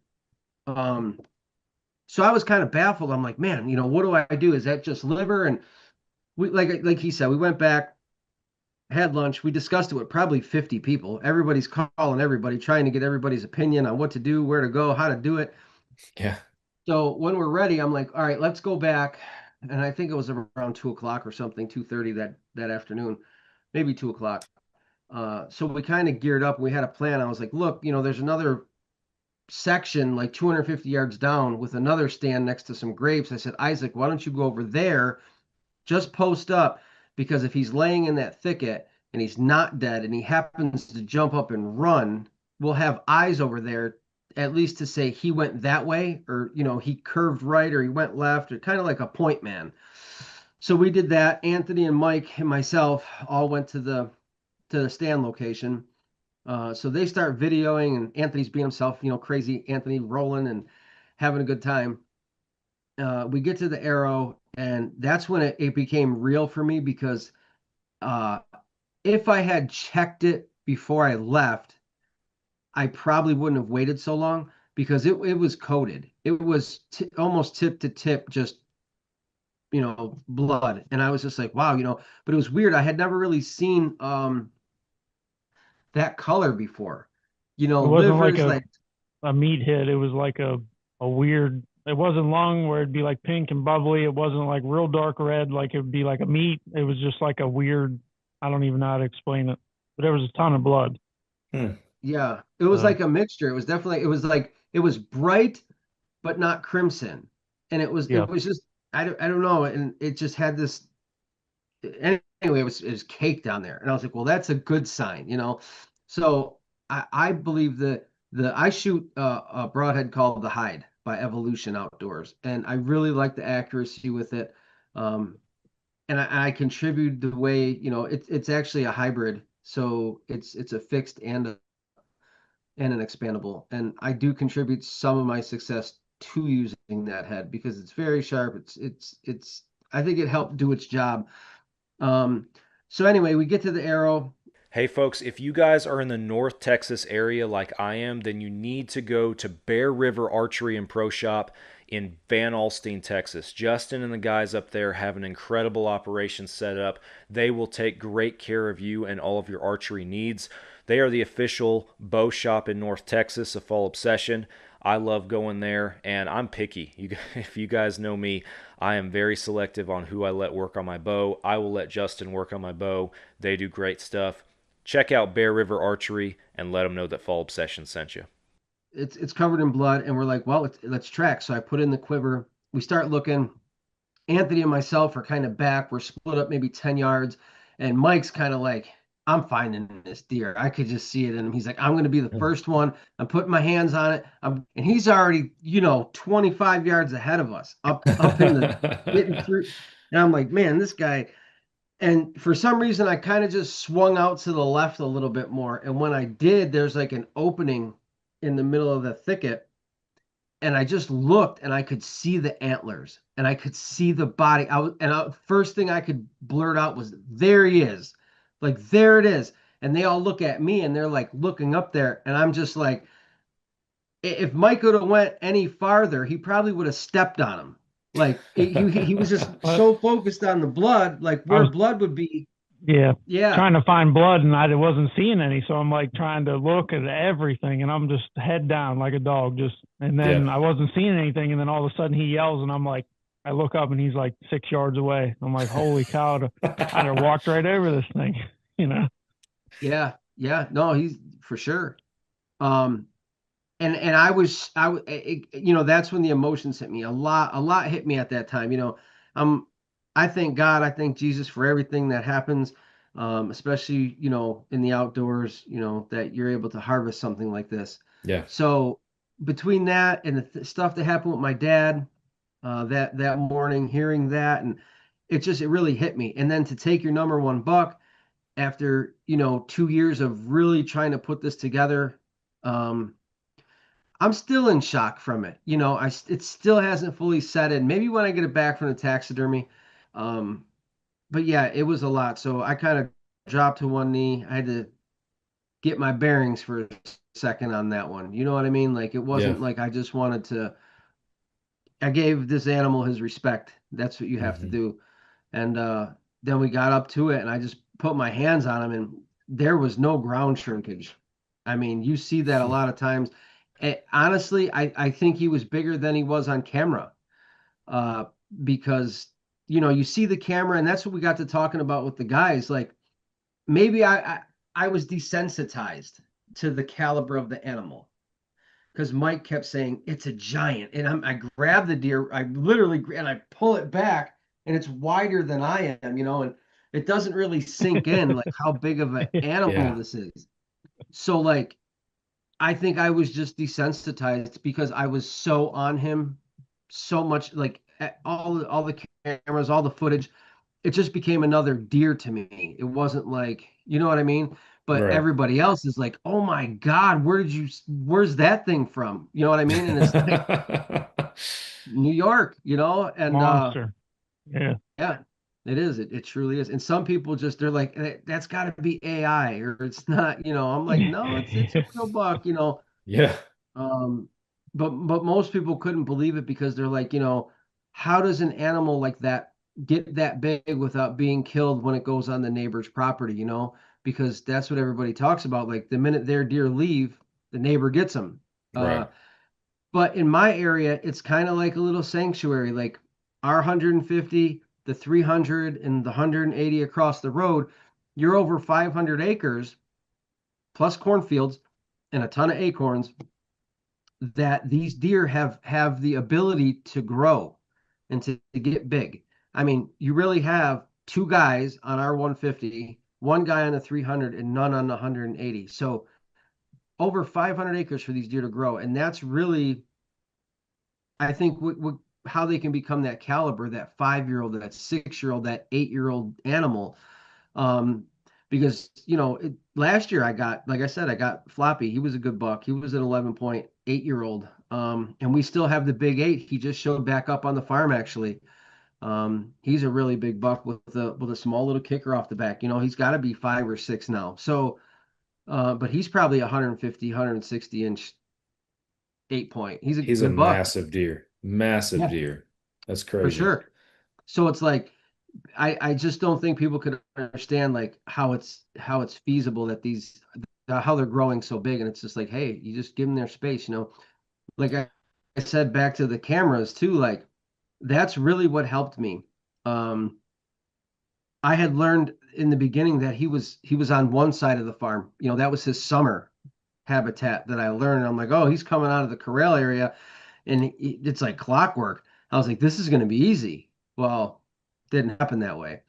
So I was kind of baffled. I'm like, man, what do I do? Is that just liver? And we, like he said, we went back, had lunch. We discussed it with probably 50 people. Everybody's calling everybody, trying to get everybody's opinion on what to do, where to go, how to do it. Yeah. So when we're ready, I'm like, all right, let's go back. And I think it was around 2 o'clock or something, 2:30 that afternoon, maybe 2 o'clock. So we kind of geared up. We had a plan. I was like, look, there's another section like 250 yards down with another stand next to some grapes. I said, Isaac, why don't you go over there, just post up, because if he's laying in that thicket and he's not dead and he happens to jump up and run, we'll have eyes over there at least to say he went that way, or he curved right, or he went left, or kind of like a point man. So we did that. Anthony and Mike and myself all went to the stand location. So they start videoing, and Anthony's being himself, crazy Anthony, rolling and having a good time. We get to the arrow, and that's when it became real for me, because if I had checked it before I left, I probably wouldn't have waited so long, because it was coated. It was almost tip to tip, just blood. And I was just like, wow, but it was weird. I had never really seen that color before. It wasn't Liver like is like, a meat hit. It was like a weird. It wasn't lung where it'd be like pink and bubbly. It wasn't like real dark red like it would be like a meat. It was just like a weird. I don't even know how to explain it. But there was a ton of blood. Yeah, it was like a mixture. It was definitely. It was like it was bright, but not crimson, and it was just I don't know, and it just had this. Anyway, it was cake down there, and I was like, well, that's a good sign, So I believe that I shoot a broadhead called the Hide by Evolution Outdoors, and I really like the accuracy with it. And I contribute the way, it's actually a hybrid, so it's a fixed and an expandable, and I do contribute some of my success to using that head because it's very sharp. It's I think it helped do its job. So anyway, we get to the arrow. Hey folks, if you guys are in the North Texas area like I am, then you need to go to Bear River Archery and Pro Shop in Van Alstyne, Texas. Justin and the guys up there have an incredible operation set up. They will take great care of you and all of your archery needs. They are the official bow shop in North Texas of Fall Obsession. I love going there, and I'm picky. If you guys know me, I am very selective on who I let work on my bow. I will let Justin work on my bow. They do great stuff. Check out Bear River Archery and let them know that Fall Obsession sent you. It's covered in blood, and we're like, well, let's track. So I put in the quiver. We start looking. Anthony and myself are kind of back. We're split up maybe 10 yards, and Mike's kind of like, I'm finding this deer. I could just see it in him. He's like, I'm going to be the first one. I'm putting my hands on it. And he's already, 25 yards ahead of us, up in the getting through. And I'm like, man, this guy. And for some reason, I kind of just swung out to the left a little bit more. And when I did, there's like an opening in the middle of the thicket. And I just looked, and I could see the antlers, and I could see the body. First thing I could blurt out was, there he is. Like, there it is. And they all look at me, and they're like looking up there. And I'm just like, if Mike would have went any farther, he probably would have stepped on him. Like he was just so focused on the blood, like where blood would be. Yeah. Yeah. Trying to find blood, and I wasn't seeing any. So I'm like trying to look at everything, and I'm just head down like a dog, and then I wasn't seeing anything. And then all of a sudden he yells, and I'm like, I look up, and he's like 6 yards away. I'm like, holy cow, I'd have walked right over this thing, Yeah. Yeah. No, he's for sure. And that's when the emotions hit me. A lot hit me at that time. I thank God, I thank Jesus for everything that happens, especially, in the outdoors, that you're able to harvest something like this. Yeah. So between that and the stuff that happened with my dad, that morning, hearing that, and it really hit me. And then to take your number one buck after, 2 years of really trying to put this together, Um, I'm still in shock from it. It still hasn't fully set in. Maybe when I get it back from the taxidermy. Um, but yeah, it was a lot. So I kind of dropped to one knee. I had to get my bearings for a second on that one. You know what I mean? Like it Yeah. wasn't like I just wanted to. I gave this animal his respect. That's what you have to Hmm. do. And then we got up to it, and I just put my hands on him, and there was no ground shrinkage. I mean, you see that a lot of times. Honestly, I think he was bigger than he was on camera, uh, because you see the camera, and that's what we got to talking about with the guys. Like maybe I was desensitized to the caliber of the animal because Mike kept saying it's a giant, and I grab the deer, I literally and I pull it back, and it's wider than I am, and it doesn't really sink in like how big of an animal Yeah. this is. So like, I think I was just desensitized because I was so on him, so much like all the cameras, all the footage it just became another deer to me. It wasn't like, you know what I mean? But Right. everybody else is like, "Oh my God, where's that thing from?" You know what I mean? And it's like New York, and Monster. Yeah. yeah, it is. It truly is. And some people just they're like, That's got to be AI or it's not." I'm like, "No, it's a real buck." Yeah. Um, but most people couldn't believe it because they're like, how does an animal like that get that big without being killed when it goes on the neighbor's property? Because that's what everybody talks about. Like the minute their deer leave, the neighbor gets them. Right. But in my area, it's kind of like a little sanctuary. Like our 150, the 300, and the 180 across the road, you're over 500 acres plus cornfields and a ton of acorns that these deer have the ability to grow and to get big. I mean, you really have two guys on our 150, one guy on the 300, and none on the 180. So over 500 acres for these deer to grow, and that's really, I think, how they can become that caliber, that 5-year-old, that 6-year-old, that 8-year-old animal. Um, because last year like I said, I got Floppy. He was a good buck. He was an 11.8-year-old. And we still have the big eight. He just showed back up on the farm actually. He's a really big buck with a small little kicker off the back. He's got to be 5 or 6 now. So, but he's probably 150, 160 inch 8 point. He's a He's a good buck. massive deer. Massive Yeah, deer. That's for crazy. sure. So it's like I just don't think people could understand like how it's feasible that these how they're growing so big, and it's just like, hey, you just give them their space. Like I said back to the cameras too, like that's really what helped me. um I had learned in the beginning that he was on one side of the farm. That was his summer habitat that I learned. I'm like, oh, he's coming out of the corral area, and it's like clockwork. I was like, this is going to be easy. Well, didn't happen that way.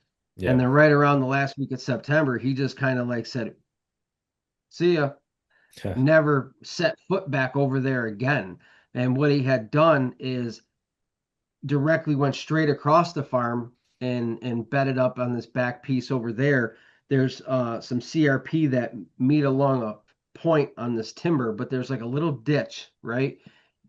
And Yeah. then right around the last week of September, he just kind of like said, "See ya." Never set foot back over there again. And what he had done is directly went straight across the farm and bedded up on this back piece over there. There's some CRP that meet along a point on this timber, but there's like a little ditch, right?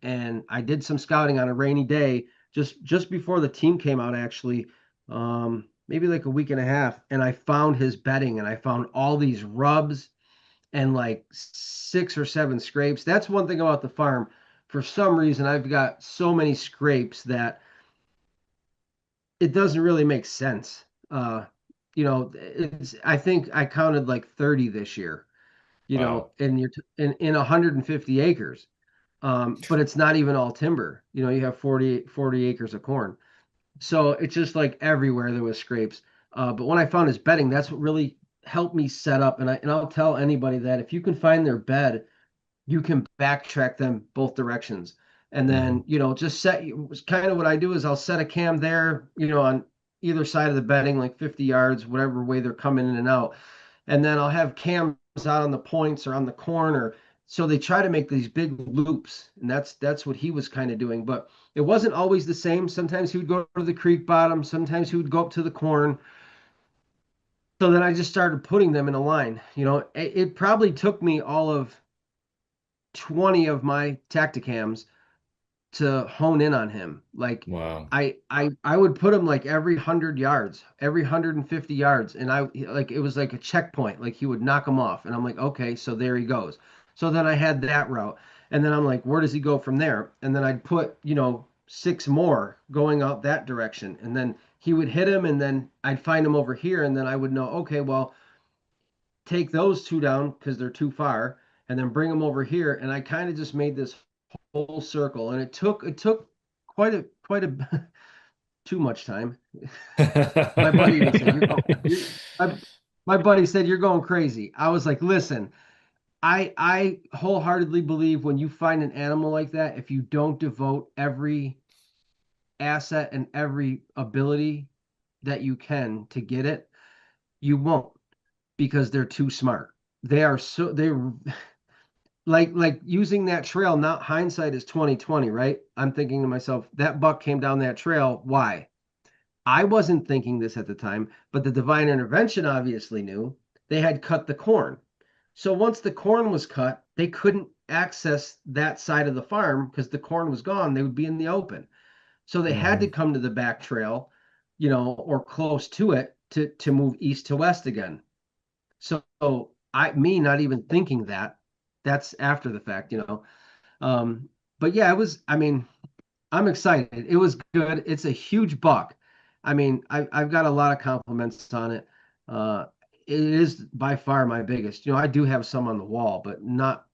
And I did some scouting on a rainy day just before the team came out actually, maybe like a week and a half, and I found his bedding and I found all these rubs and like 6 or 7 scrapes. That's one thing about the farm. For some reason, I've got so many scrapes that it doesn't really make sense. I think I counted like 30 this year, Wow. and in 150 acres. But it's not even all timber. You have 40 acres of corn. So it's just like everywhere there was scrapes. But when I found his bedding, that's what really helped me set up. And I'll tell anybody that if you can find their bed, you can backtrack them both directions. And Hmm. then, just kind of what I do is I'll set a cam there, on either side of the bedding, like 50 yards, whatever way they're coming in and out. And then I'll have cams out on the points or on the corner. So they try to make these big loops. And that's what he was kind of doing. But it wasn't always the same. Sometimes he would go to the creek bottom, sometimes he would go up to the corn. So then I just started putting them in a line. It probably took me all of 20 of my Tacticams to hone in on him. Like Wow. I would put him like every 100 yards, every 150 yards, and I like it was like a checkpoint. Like he would knock him off, and I'm like, okay, so there he goes. So then I had that route, and then I'm like, where does he go from there? And then I'd put 6 more going out that direction, and then he would hit him, and then I'd find him over here, and then I would know, okay, well, take those 2 down because they're too far, and then bring them over here, and I kind of just made this whole circle, and it took quite a too much time. My buddy even said, my buddy said, "You're going crazy." I was like, "Listen, I wholeheartedly believe when you find an animal like that, if you don't devote every asset and every ability that you can to get it, you won't because they're too smart. They're like using that trail. Now hindsight is 2020, right? I'm thinking to myself, that buck came down that trail. Why? I wasn't thinking this at the time, but the divine intervention obviously knew. They had cut the corn. So once the corn was cut, they couldn't access that side of the farm because the corn was gone. They would be in the open. So they had to Mhm. come to the back trail, or close to it to move east to west again. So me not even thinking that's after the fact. Um, but yeah, I mean, I'm excited. It was good. It's a huge buck. I mean, I've got a lot of compliments on it. Uh, it is by far my biggest. I do have some on the wall, but not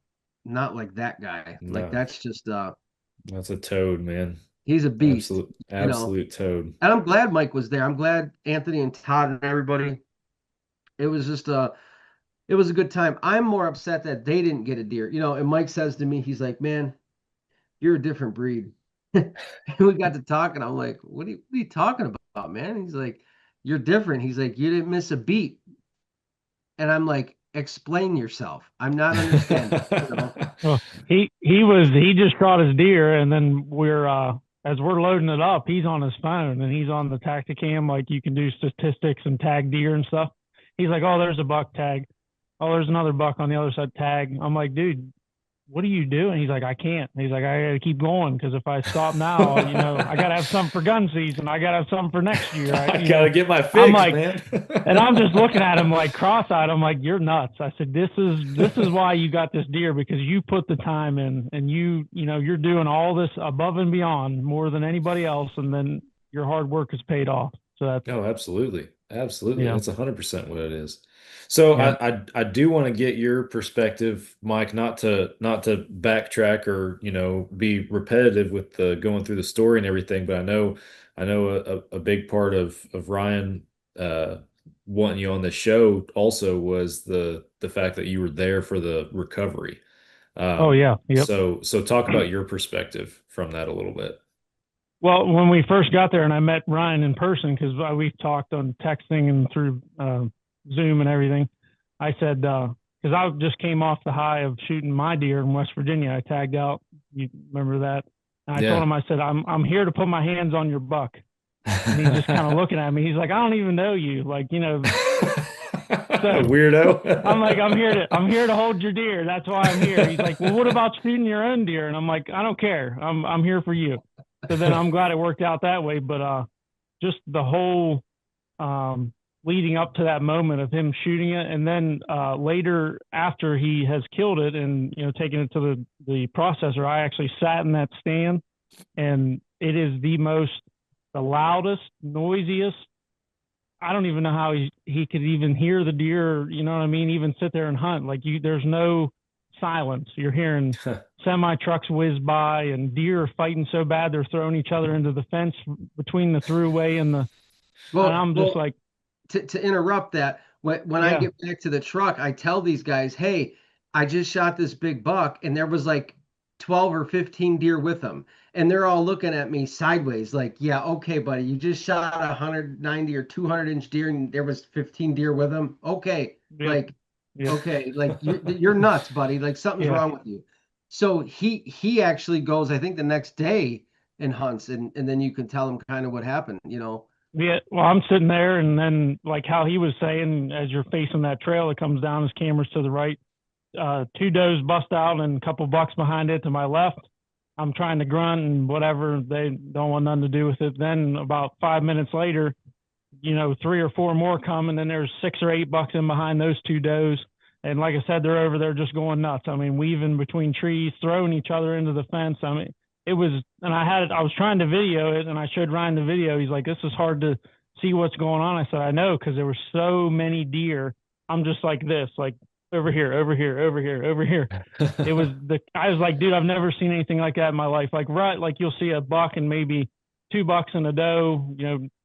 like that guy. Like No, that's just that's a toad, man. he's a beast, Absolute, you know. absolute toad. And I'm glad Mike was there. I'm glad Anthony and Todd and everybody. It was just it was a good time. I'm more upset that they didn't get a deer. And Mike says to me, he's like, "Man, you're a different breed." And we got to talking. I'm like, what are you talking about, man? He's like, "You're different." He's like, "You didn't miss a beat." And I'm like, "Explain yourself. I'm not understanding." Well, he just shot his deer, and then we're as we're loading it up, he's on his phone and he's on the Tacticam, like you can do statistics and tag deer and stuff. He's like, "Oh, there's a buck tag. Oh, there's another buck on the other side tag." I'm like, "Dude, what are you doing?" He's like, "I can't." He's like, "I gotta keep going because if I stop now, I gotta have something for gun season. I gotta have something for next year." I gotta get my I'm fix, like, man. and I'm just looking at him like cross-eyed. I'm like, "You're nuts." I said, "This is why you got this deer because you put the time in and you're doing all this above and beyond more than anybody else, and then your hard work has paid off." So that's Oh, absolutely. Absolutely. yeah, That's 100% what it is. So yeah. I do want to get your perspective, Mike, not to backtrack or, be repetitive with the going through the story and everything, but I know a big part of Ryan uh wanting you on the show also was the fact that you were there for the recovery. Oh yeah, yep. So talk about your perspective from that a little bit. Well, when we first got there and I met Ryan in person, because we've talked on texting and through Zoom and everything, I said, because I just came off the high of shooting my deer in West Virginia. I tagged out. You remember that? And I told Yeah. him, I said, I'm here to put my hands on your buck. And he's just kind of looking at me. He's like, "I don't even know you." Like, so Weirdo. I'm like, I'm here to hold your deer. That's why I'm here. He's like, "Well, what about shooting your own deer?" And I'm like, "I don't care. I'm here for you." So then I'm glad it worked out that way. But just the whole leading up to that moment of him shooting it, and then later after he has killed it and taken it to the processor, I actually sat in that stand, and it is the loudest, noisiest. I don't even know how he could even hear the deer, you know what I mean, even sit there and hunt. Like there's no silence. You're hearing semi trucks whiz by and deer are fighting so bad they're throwing each other into the fence between the throughway and I'm just Well, like, to interrupt that, when I yeah, get back to the truck, I tell these guys, "Hey, I just shot this big buck, and there was like 12 or 15 deer with him." And they're all looking at me sideways, like, "Yeah, okay, buddy, you just shot a 190 or 200-inch deer, and there was 15 deer with him. Okay, yep, like, yep, okay, like you're nuts, buddy. Like something's yeah. wrong with you." So he actually goes, I think the next day and hunts, and then you can tell him kind of what happened. Yeah, well, I'm sitting there, and then like how he was saying, as you're facing that trail that comes down, his camera's to the right. two does bust out and a couple bucks behind it to my left. I'm trying to grunt and whatever. They don't want nothing to do with it. Then about 5 minutes later, three or four more come, and then there's 6 or 8 bucks in behind those two does. And like I said, they're over there just going nuts. I mean, weaving between trees, throwing each other into the fence. I mean, it was, and I was trying to video it, and I showed Ryan the video. He's like, this is hard to see what's going on. I said, I know, because there were so many deer. I'm just like this, like over here, over here, over here, over here. I was like, dude, I've never seen anything like that in my life. Like, right, like you'll see a buck and maybe 2 bucks and a doe,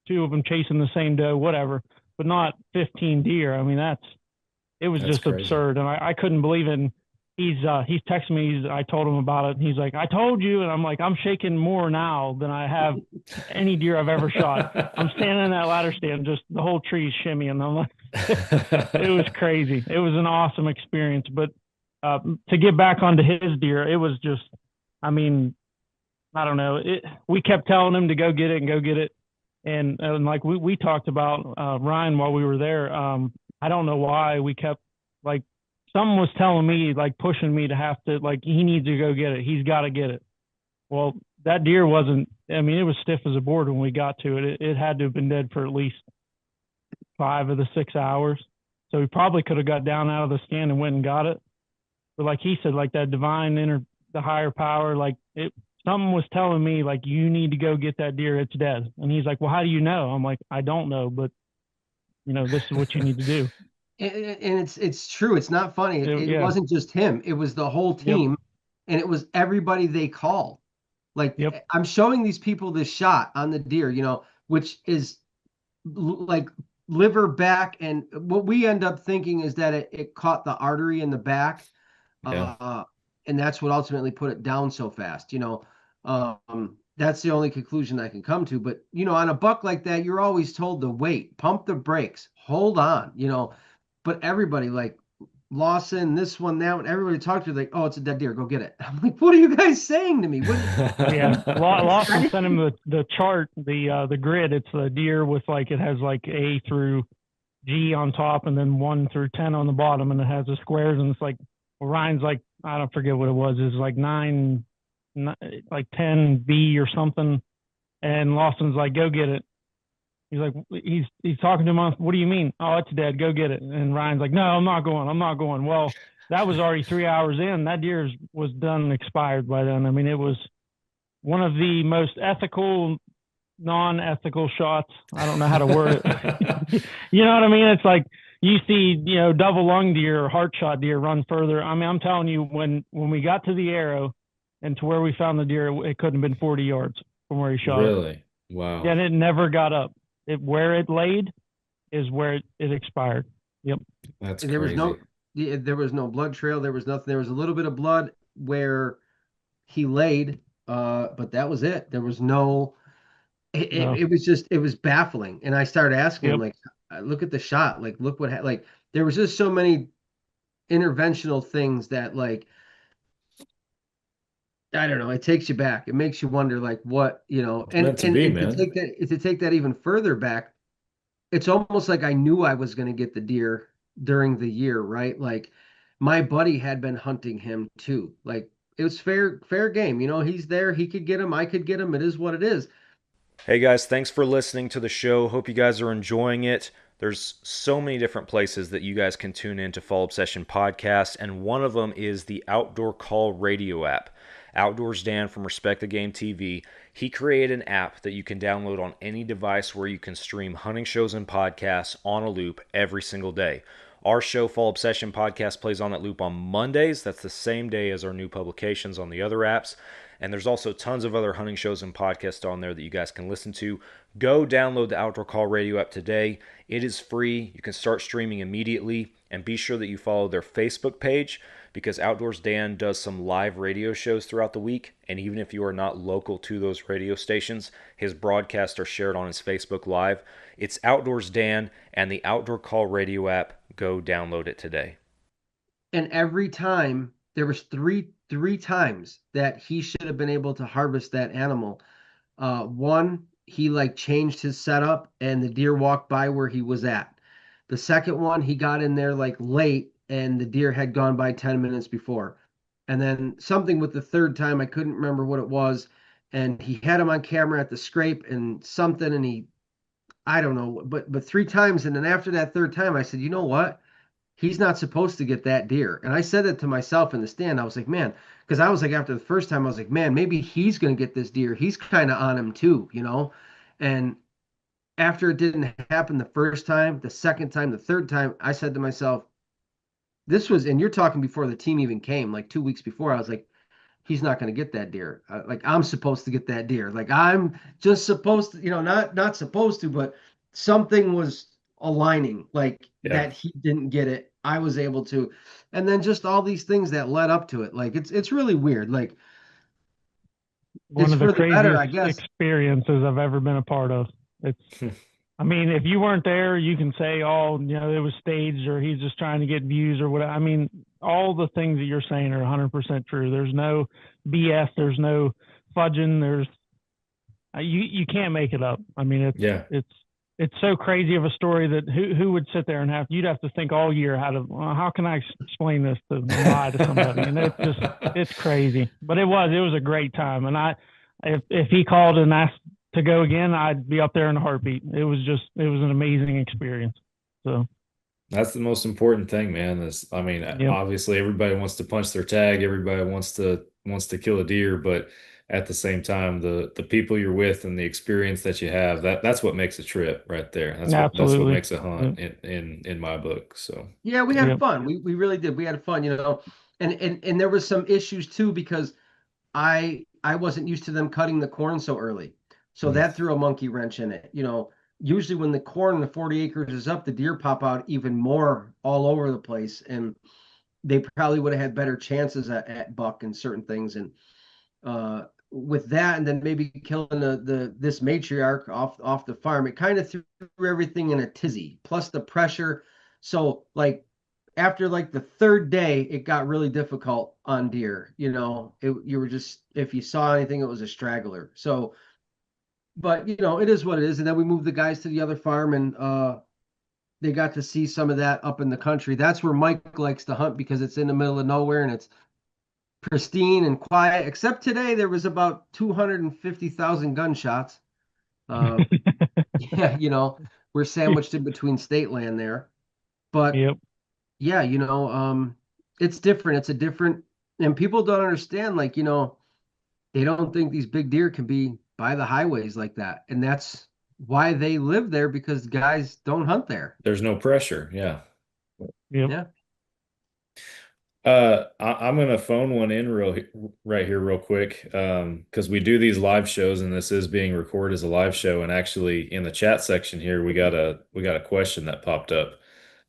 two of them chasing the same doe, whatever, but not 15 deer. I mean, it was just crazy. absurd. And I couldn't believe it. And he's texting me. I told him about it. And he's like, I told you. And I'm like, I'm shaking more now than I have any deer I've ever shot. I'm standing in that ladder stand, just the whole tree's shimmying. I'm like, it was crazy. It was an awesome experience. But to get back onto his deer, it was just, I mean, I don't know. We kept telling him to go get it and go get it. And like we talked about Ryan while we were there. I don't know why we kept, like, someone was telling me, like, pushing me to have to, like, he needs to go get it. He's got to get it. Well, that deer wasn't, I mean, it was stiff as a board when we got to it. It had to have been dead for at least 5 of the 6 hours. So he probably could have got down out of the stand and went and got it. But like he said, like that the higher power, like something was telling me, like, you need to go get that deer. It's dead. And he's like, well, how do you know? I'm like, I don't know, but this is what you need to do. And it's true. It's not funny. It wasn't just him. It was the whole team, and it was everybody they called. Like, I'm showing these people this shot on the deer, which is like liver back. And what we end up thinking is that it caught the artery in the back. And that's what ultimately put it down so fast, that's the only conclusion I can come to. But, on a buck like that, you're always told to wait, pump the brakes, hold on, but everybody, like Lawson, this one, that one, everybody talked to, like, oh, it's a dead deer, go get it. I'm like, what are you guys saying to me? Lawson sent him the chart, the grid. It's a deer with, like, it has like A through G on top and then 1 through 10 on the bottom, and it has the squares, and it's like, well, Ryan's like, I don't forget what it was. It's like 9, like 10 B or something. And Lawson's like, go get it. He's like, he's talking to him. What do you mean? Oh, it's dead. Go get it. And Ryan's like, no, I'm not going. Well, that was already 3 hours in. That deer was done and expired by then. I mean, it was one of the most ethical, non-ethical shots. I don't know how to word it. You know what I mean? It's like, you see, double lung deer or heart shot deer run further. I mean, I'm telling you, when we got to the arrow and to where we found the deer, it couldn't have been 40 yards from where he shot. Really? Wow. Yeah, and it never got up. Where it laid is where it expired. Yep. That's there crazy. There was no blood trail. There was nothing. There was a little bit of blood where he laid, but that was it. There was no. It was baffling, and I started asking him, like, look at the shot, like, look what like there was just so many interventional things that, like, I don't know, it takes you back. It makes you wonder, like, what, and to take that even further back, it's almost like I knew I was going to get the deer during the year, right? Like, my buddy had been hunting him too. Like, it was fair game. He's there. He could get him. I could get him. It is what it is. Hey guys, thanks for listening to the show. Hope you guys are enjoying it. There's so many different places that you guys can tune in to Fall Obsession Podcast, and one of them is the Outdoor Call radio app. Outdoors Dan from Respect the Game TV, he created an app that you can download on any device where you can stream hunting shows and podcasts on a loop every single day. Our show, Fall Obsession Podcast, plays on that loop on Mondays. That's the same day as our new publications on the other apps. And there's also tons of other hunting shows and podcasts on there that you guys can listen to. Go download the Outdoor Call radio app today. It is free. You can start streaming immediately. And be sure that you follow their Facebook page, because Outdoors Dan does some live radio shows throughout the week. And even if you are not local to those radio stations, his broadcasts are shared on his Facebook Live. It's Outdoors Dan and the Outdoor Call radio app. Go download it today. And every time, there was three times that he should have been able to harvest that animal. One, he, like, changed his setup and the deer walked by where he was at. The second one, he got in there, like, late, and the deer had gone by 10 minutes before. And then something with the third time, I couldn't remember what it was. And he had him on camera at the scrape and something, and I don't know, but three times. And then after that third time, I said, you know what? He's not supposed to get that deer. And I said it to myself in the stand. I was like, man, because I was like, after the first time, I was like, man, maybe he's going to get this deer. He's kind of on him too, you know? And after it didn't happen the first time, the second time, the third time, I said to myself, this was, and you're talking before the team even came, like 2 weeks before, I was like, he's not going to get that deer. Like I'm supposed to get that deer. Like I'm just supposed to, not supposed to, but something was aligning like Yeah. that he didn't get it. I was able to. And then just all these things that led up to it. Like it's really weird. Like One it's of the for the better, craziest I guess. experiences I've ever been a part of. It's, I mean, if you weren't there, you can say, oh, it was staged or he's just trying to get views or whatever. I mean, all the things that you're saying are 100% true. There's no BS. There's no fudging. You can't make it up. I mean, Yeah. it's so crazy of a story that who would sit there and you'd have to think all year how can I explain this to lie to somebody? And it's crazy. But it was a great time. And if he called and asked to go again, I'd be up there in a heartbeat. It was an amazing experience. So That's the most important thing, man. I mean, yep. obviously everybody wants to punch their tag, everybody wants to kill a deer, but at the same time, the people you're with and the experience that you have, that's what makes a trip right there. That's what Absolutely. makes a hunt in my book. So Yeah, we had fun. We really did. We had fun, and there was some issues too because I wasn't used to them cutting the corn so early. So that threw a monkey wrench in it. Usually when the corn in the 40 acres is up, the deer pop out even more all over the place. And they probably would have had better chances at buck and certain things. And with that, and then maybe killing this matriarch off the farm, it kind of threw everything in a tizzy. Plus the pressure. So like after like the third day, it got really difficult on deer. You were just, if you saw anything, it was a straggler. So, but it is what it is. And then we moved the guys to the other farm, and they got to see some of that up in the country. That's where Mike likes to hunt because it's in the middle of nowhere and it's pristine and quiet. Except today, there was about 250,000 gunshots. Yeah, we're sandwiched in between state land there. But yep. yeah, it's different. It's a different, and people don't understand, like, they don't think these big deer can be by the highways like that. And that's why they live there, because guys don't hunt there. there's no pressure. Yeah. Yep. Yeah. I'm gonna phone one in right here real quick, because we do these live shows and this is being recorded as a live show. And actually, in the chat section here, we got a question that popped up,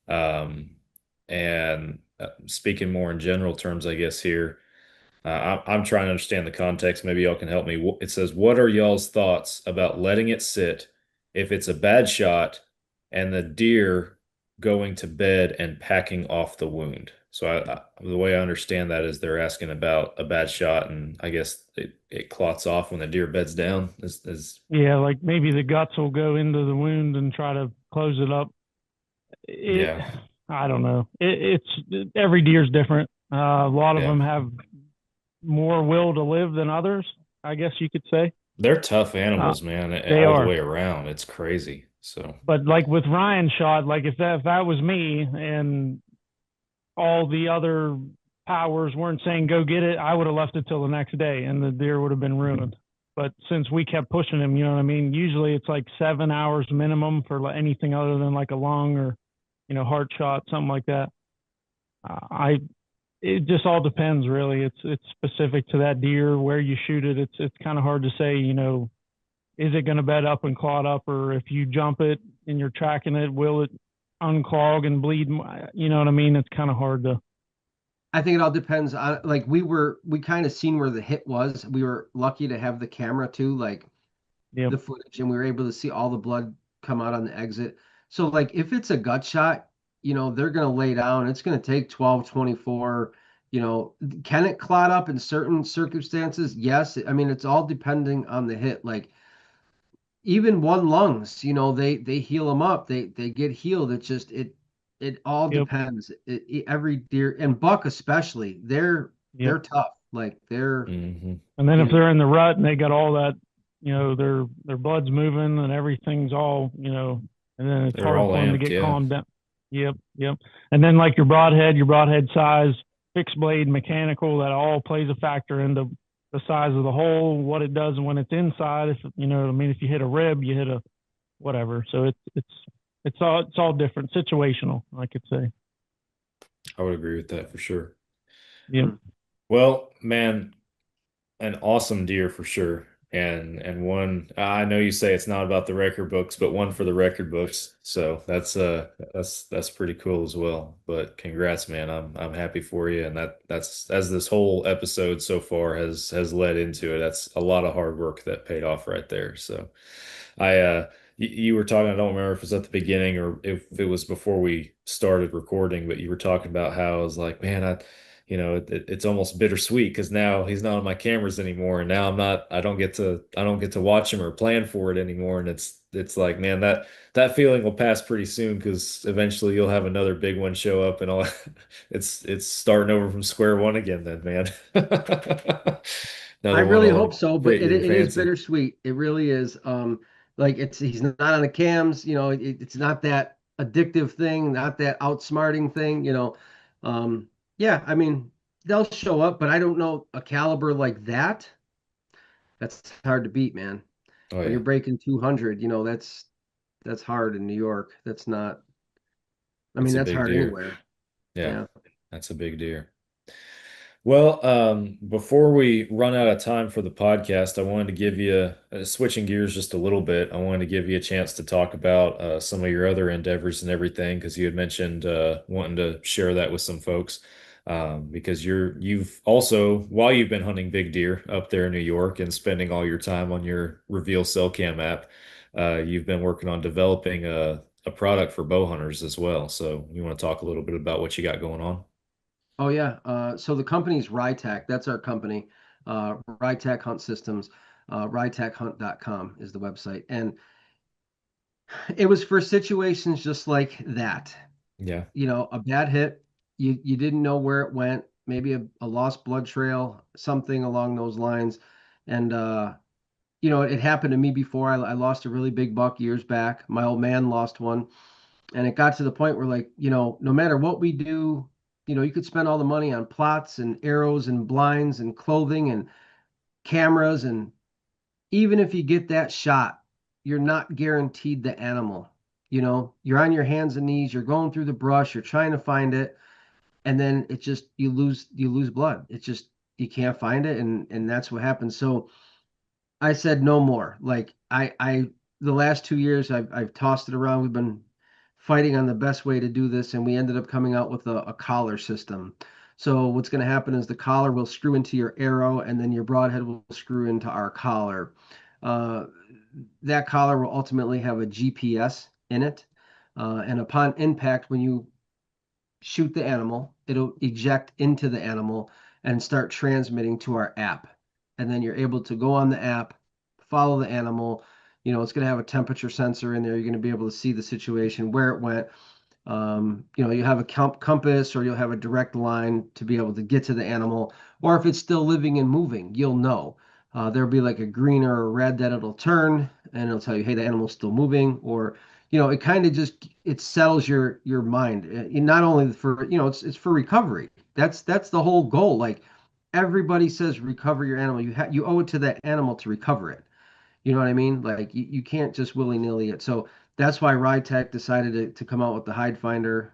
and speaking more in general terms, I guess here, I'm trying to understand the context. Maybe y'all can help me. It says, "What are y'all's thoughts about letting it sit if it's a bad shot and the deer going to bed and packing off the wound?" So the way I understand that is they're asking about a bad shot, and I guess it clots off when the deer beds down. Yeah, like maybe the guts will go into the wound and try to close it up. Yeah. I don't know. It's every deer's different. A lot of them have more will to live than others, I guess you could say. They're tough animals, man, they all are. the way around. It's crazy. So, but like with Ryan's shot, like if that was me and all the other powers weren't saying go get it, I would have left it till the next day and the deer would have been ruined. But since we kept pushing him, you know what I mean? Usually it's like 7 hours minimum for anything other than like a lung or, heart shot, something like that. It just all depends, really. It's specific to that deer, where you shoot it. It's kind of hard to say, is it going to bed up and clot up, or if you jump it and you're tracking it, will it unclog and bleed? You know what I mean? It's kind of hard to. I think it all depends on, like, we kind of seen where the hit was. We were lucky to have the camera too, like the footage, and we were able to see all the blood come out on the exit. So like if it's a gut shot, they're going to lay down. It's going to take 12, 24. Can it clot up in certain circumstances? Yes. I mean, it's all depending on the hit. Like even one lungs, they heal them up. They get healed. It's just It all Yep. depends. Every deer and buck especially, Yep. they're tough. Like they're, Hmm. And then you if know, they're in the rut and they got all that, their blood's moving and everything's all, and then it's They're hard all for them to amped, get yeah. calmed down. Yep, yep. And then like your broadhead size, fixed blade, mechanical, that all plays a factor into the size of the hole, what it does when it's inside. If you know what I mean, if you hit a rib, you hit a whatever. So it's all different, situational, I could say. I would agree with that for sure. Yep. Well, man, an awesome deer for sure. And one I know you say it's not about the record books, but one for the record books. So that's pretty cool as well. But congrats, man. I'm happy for you. And that's as this whole episode so far has led into it. That's a lot of hard work that paid off right there. So you were talking, I don't remember if it was at the beginning or if it was before we started recording, but you were talking about how I was like, man, it's almost bittersweet because now he's not on my cameras anymore, and now I don't get to watch him or plan for it anymore, and it's like, man, that feeling will pass pretty soon because eventually you'll have another big one show up, and all it's starting over from square one again, then, man. I Another one really will hope so, but fit it your it is fancy. bittersweet. It really is. Like he's not on the cams, it's not that addictive thing, not that outsmarting thing, Yeah, I mean, they'll show up, but I don't know a caliber like that. That's hard to beat, man. Oh When yeah, you're breaking 200, that's hard in New York. That's not, I mean, it's a that's big hard deer. anywhere. Yeah, Yeah. that's a big deer. Well, before we run out of time for the podcast, I wanted to give you, switching gears just a little bit, I wanted to give you a chance to talk about some of your other endeavors and everything, because you had mentioned wanting to share that with some folks. Because you've also, while you've been hunting big deer up there in New York and spending all your time on your Reveal Cell Cam app, you've been working on developing a product for bow hunters as well. So you want to talk a little bit about what you got going on? Oh yeah. So the company's Rytac. That's our company. Rytac Hunt Systems. RytacHunt.com is the website. And it was for situations just like that. Yeah. A bad hit, you didn't know where it went, maybe a lost blood trail, something along those lines. And it happened to me before. I lost a really big buck years back. My old man lost one. And it got to the point where, like, no matter what we do, you could spend all the money on plots and arrows and blinds and clothing and cameras. And even if you get that shot, you're not guaranteed the animal. You're on your hands and knees, you're going through the brush, you're trying to find it, and then it just you lose blood. It's just you can't find it, and that's what happens. So I said no more. Like the last 2 years I've tossed it around. We've been fighting on the best way to do this, and we ended up coming out with a collar system. So what's going to happen is the collar will screw into your arrow, and then your broadhead will screw into our collar. Uh, that collar will ultimately have a GPS in it, and upon impact, when you shoot the animal, it'll eject into the animal and start transmitting to our app. And then you're able to go on the app, follow the animal. It's going to have a temperature sensor in there. You're going to be able to see the situation, where it went. You have a compass, or you'll have a direct line to be able to get to the animal. Or if it's still living and moving, you'll know. There'll be like a green or a red that it'll turn, and it'll tell you, hey, the animal's still moving. Or it kind of just it settles your mind. Not only for it's for recovery. That's the whole goal. Like everybody says, recover your animal. You owe it to that animal to recover it. You know what I mean? Like you can't just willy-nilly it. So that's why Rytech decided to come out with the Hide Finder.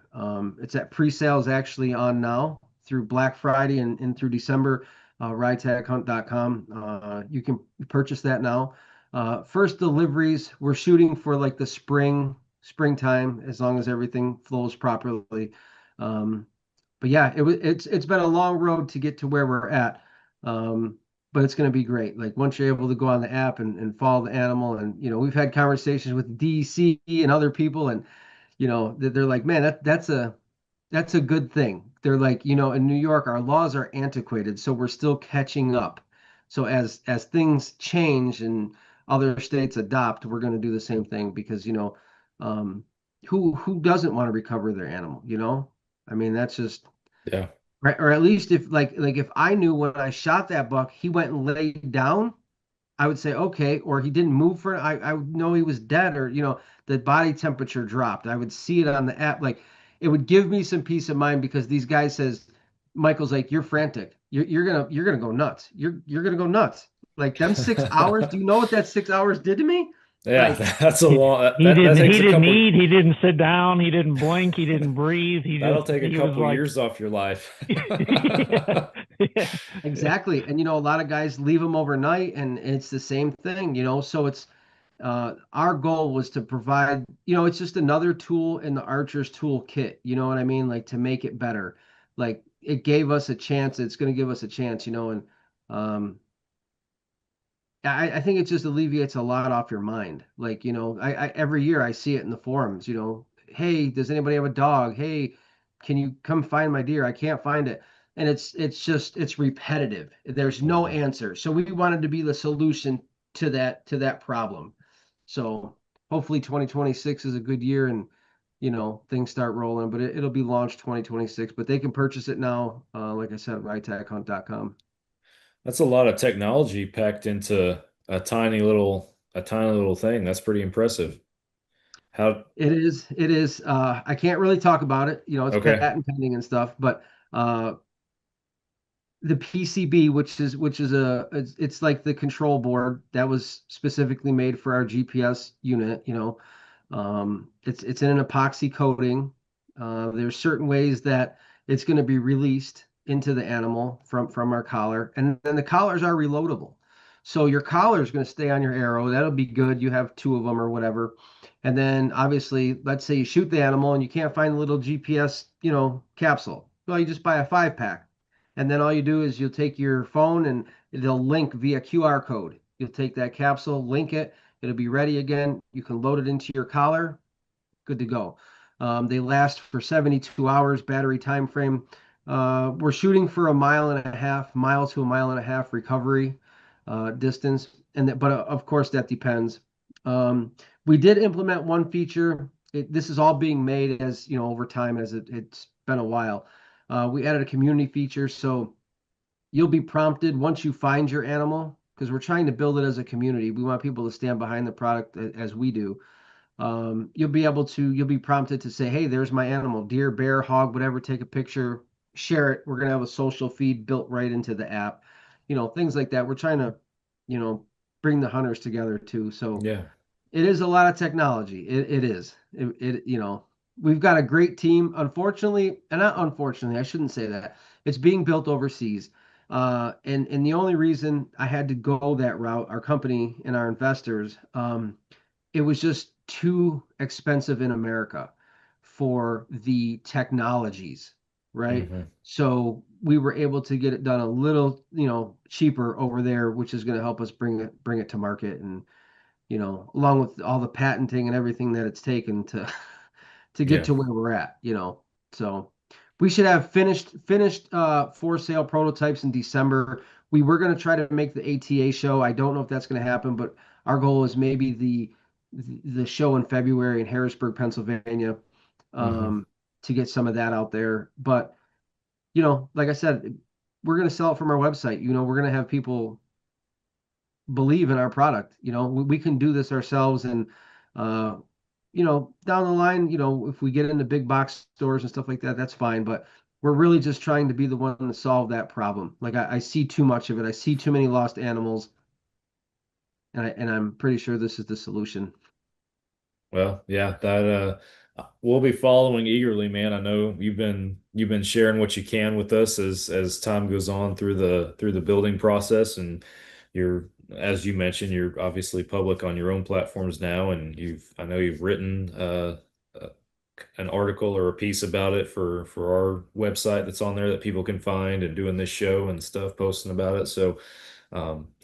It's at pre-sales actually on now through Black Friday and through December. RytechHunt.com. You can purchase that now. First deliveries, we're shooting for like the springtime, as long as everything flows properly. Um, but yeah, it's been a long road to get to where we're at. But it's going to be great. Like once you're able to go on the app and follow the animal, and we've had conversations with DC and other people, and they're like, man, that's a good thing. They're like, in New York, our laws are antiquated, so we're still catching up. So as things change and other states adopt, we're going to do the same thing because um, who doesn't want to recover their animal, you know? I mean, that's just Yeah. right. Or at least if like if I knew when I shot that buck, he went and laid down, I would say okay, or he didn't move for I would know he was dead, or the body temperature dropped. I would see it on the app. Like it would give me some peace of mind because these guys says Michael's like, you're frantic. You're gonna go nuts. You're gonna go nuts. Like them 6 hours. Do you know what that 6 hours did to me? Yeah, Like that's a He, long he that didn't. takes He a didn't couple eat. He didn't sit down. He didn't blink. He didn't breathe. He that'll just. take a He was couple like. years off your life. Yeah, yeah, exactly. And a lot of guys leave them overnight and it's the same thing. So it's our goal was to provide, it's just another tool in the archer's toolkit, you know what I mean? Like to make it better. Like it gave us a chance, it's going to give us a chance. And um, I think it just alleviates a lot off your mind. Like, I every year I see it in the forums. Hey, does anybody have a dog? Hey, can you come find my deer? I can't find it. And it's repetitive. There's no Mhm. answer. So we wanted to be the solution to that problem. So hopefully 2026 is a good year and things start rolling, but it'll be launched 2026, but they can purchase it now. Like I said, ritaghunt.com. That's a lot of technology packed into a tiny little thing. That's pretty impressive. How It is. I can't really talk about it. It's okay. patent pending and stuff, but uh, the PCB, which is it's like the control board that was specifically made for our GPS unit. It's in an epoxy coating. There's certain ways that it's going to be released into the animal from our collar, and then the collars are reloadable. So your collar is going to stay on your arrow. That'll be good. You have two of them or whatever. And then obviously, let's say you shoot the animal and you can't find the little GPS, capsule. Well, you just buy a 5 pack. And then all you do is you'll take your phone and they'll link via QR code. You'll take that capsule, link it, it'll be ready again. You can load it into your collar, good to go. They last for 72 hours, battery time frame. We're shooting for a mile to a mile and a half recovery distance. But of course, that depends. We did implement one feature. This is all being made as, over time as it's been a while. We added a community feature. So you'll be prompted once you find your animal, because we're trying to build it as a community. We want people to stand behind the product as we do. You'll be prompted to say, hey, there's my animal, deer, bear, hog, whatever, take a picture, share it. We're going to have a social feed built right into the app, things like that. We're trying to, you know, bring the hunters together too. So Yeah. it is a lot of technology. It is. We've got a great team. Unfortunately, and not unfortunately, I shouldn't say that. It's being built overseas. And the only reason I had to go that route, our company and our investors, it was just too expensive in America for the technologies, right? Hmm. So we were able to get it done a little, cheaper over there, which is going to help us bring it to market, and along with all the patenting and everything that it's taken to to get Yeah. to where we're at. So we should have finished for sale prototypes in December. We were going to try to make the ATA show. I don't know if that's going to happen, but our goal is maybe the show in February in Harrisburg, Pennsylvania, Hmm. um, to get some of that out there. But like I said, we're going to sell it from our website. We're going to have people believe in our product. We can do this ourselves, and uh, down the line, if we get into big box stores and stuff like that, that's fine. But we're really just trying to be the one to solve that problem. Like I see too much of it. I see too many lost animals, and I'm pretty sure this is the solution. Well, yeah, that we'll be following eagerly, man. I know you've been sharing what you can with us as time goes on through the building process, and you're as you mentioned, you're obviously public on your own platforms now, and I know you've written uh, an article or a piece about it for our website that's on there that people can find, and doing this show and stuff, posting about it. So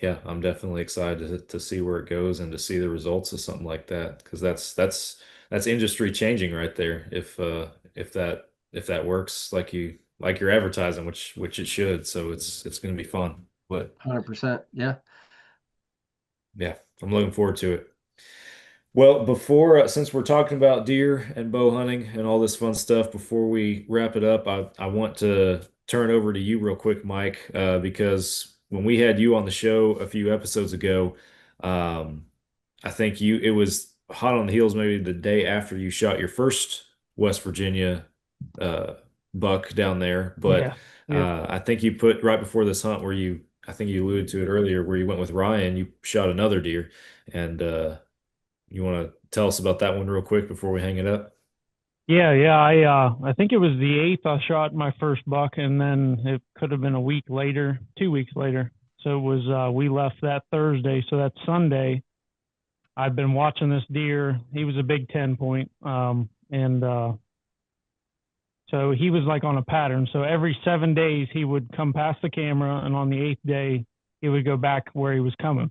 yeah, I'm definitely excited to see where it goes and to see the results of something like that, because that's industry changing right there. If that works like you're advertising, which it should. So it's going to be fun. But 100%. Yeah. yeah, I'm looking forward to it. Well, before since we're talking about deer and bow hunting and all this fun stuff, before we wrap it up, I want to turn over to you real quick, Mike, because when we had you on the show a few episodes ago, um, I think it was hot on the heels maybe the day after you shot your first West Virginia uh, buck down there, but Yeah. Yep. I think you put right before this hunt where I think you alluded to it earlier, where you went with Ryan, you shot another deer, and you want to tell us about that one real quick before we hang it up? Yeah, yeah. I think it was the 8th I shot my first buck, and then it could have been a week later, 2 weeks later. So it was we left that Thursday. So that Sunday, I'd been watching this deer. He was a big 10 point. And so he was like on a pattern. So every 7 days he would come past the camera, and on the 8th day he would go back where he was coming.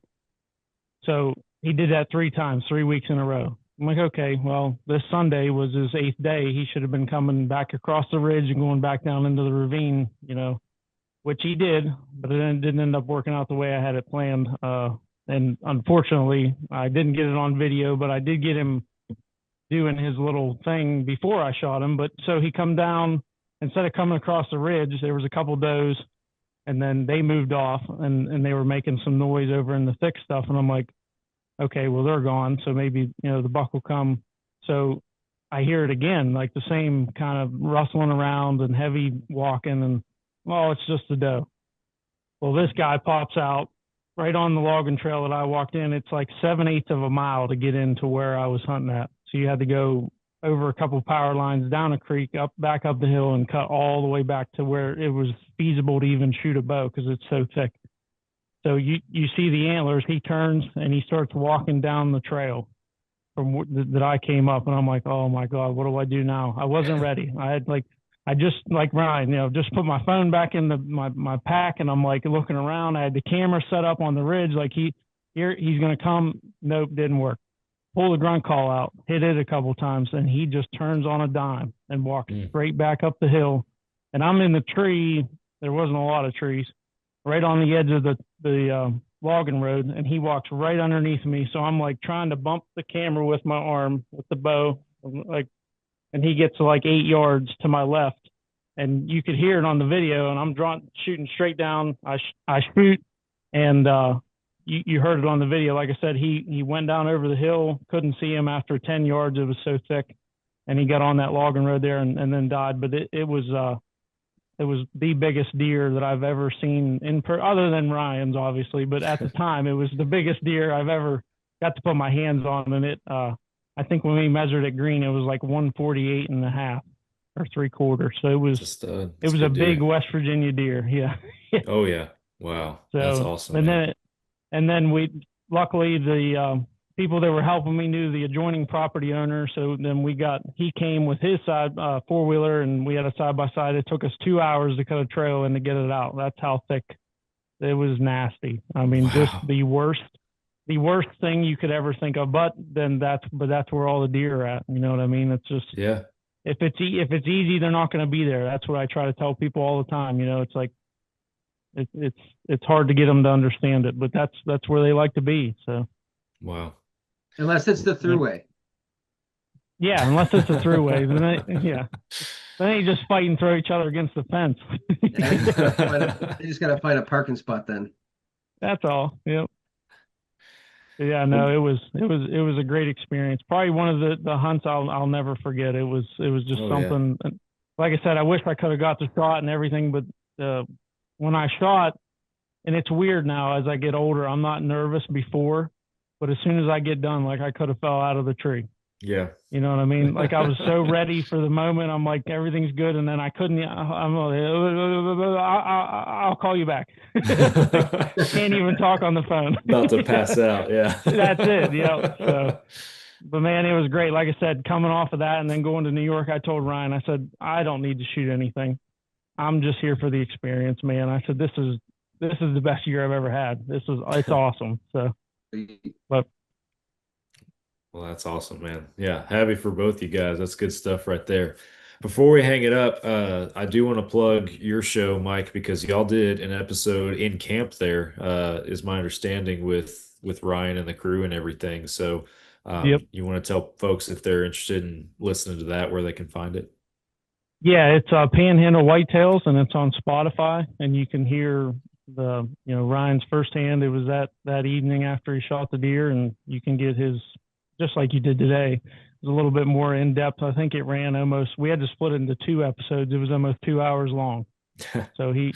So he did that 3 times, 3 weeks in a row. I'm like, okay, well, this Sunday was his 8th day. He should have been coming back across the ridge and going back down into the ravine, which he did, but it didn't end up working out the way I had it planned. And unfortunately, I didn't get it on video, but I did get him doing his little thing before I shot him. But so he come down, instead of coming across the ridge, there was a couple does, and then they moved off, and they were making some noise over in the thick stuff. And I'm like, okay, well, they're gone. So maybe, the buck will come. So I hear it again, like the same kind of rustling around and heavy walking, and well, it's just a doe. Well, this guy pops out right on the logging trail that I walked in. It's like 7/8 of a mile to get into where I was hunting at. So you had to go over a couple power lines, down a creek, back up the hill, and cut all the way back to where it was feasible to even shoot a bow because it's so thick. So you see the antlers. He turns and he starts walking down the trail from that I came up, and I'm like, oh my god, what do I do now? I wasn't ready. I just like Ryan, just put my phone back in my pack, and I'm like looking around. I had the camera set up on the ridge, like he's gonna come. Nope, didn't work. Pull the grunt call out, hit it a couple times, and he just turns on a dime and walks straight back up the hill. And I'm in the tree. There wasn't a lot of trees, right on the edge of the logging road, and he walks right underneath me. So I'm like trying to bump the camera with my arm with the bow, like, and he gets like 8 yards to my left, and you could hear it on the video. And I'm shooting straight down. I shoot, and you heard it on the video. Like I said, he went down over the hill, couldn't see him after 10 yards. It was so thick, and he got on that logging road there and then died. But it was the biggest deer that I've ever seen other than Ryan's, obviously. But at the time, it was the biggest deer I've ever got to put my hands on. And I think when we measured at green, it was like 148 and a half or 3/4. So it was a big deer. West Virginia deer. Yeah. Oh yeah. Wow. So, that's awesome. And then luckily the people that were helping me knew the adjoining property owner. So then he came with his side 4-wheeler, and we had a side by side. It took us 2 hours to cut a trail and to get it out. That's how thick it was. Nasty. I mean, just the worst thing you could ever think of. But that's where all the deer are at. You know what I mean? It's just, yeah. If it's easy, they're not going to be there. That's what I try to tell people all the time. It's like, it's hard to get them to understand it, but that's where they like to be. So, wow. Unless it's the throughway. Yeah, unless it's a throughway, then they just fight and throw each other against the fence. They just got to find a parking spot then. That's all. Yep. Yeah, no, it was a great experience. Probably one of the hunts I'll never forget. It was just something. Yeah. Like I said, I wish I could have got the shot and everything, but when I shot, and it's weird now as I get older, I'm not nervous before, but as soon as I get done, like I could have fell out of the tree. Yeah. You know what I mean? Like I was so ready for the moment. I'm like, everything's good. And then I couldn't, I'll call you back. Can't even talk on the phone. About to pass out. Yeah. That's it. Yeah. So, but man, it was great. Like I said, coming off of that and then going to New York, I told Ryan, I said, I don't need to shoot anything. I'm just here for the experience, man. I said, this is the best year I've ever had. It's awesome. So, but. Well, that's awesome, man. Yeah. Happy for both you guys. That's good stuff right there. Before we hang it up, I do want to plug your show, Mike, because y'all did an episode in camp there, is my understanding with Ryan and the crew and everything. So Yep. You want to tell folks if they're interested in listening to that, where they can find it? Yeah, it's Panhandle Whitetails, and it's on Spotify, and you can hear Ryan's firsthand. It was that evening after he shot the deer, and you can get his, just like you did today. It was a little bit more in depth. I think it ran almost. We had to split it into 2 episodes. It was almost 2 hours long. So he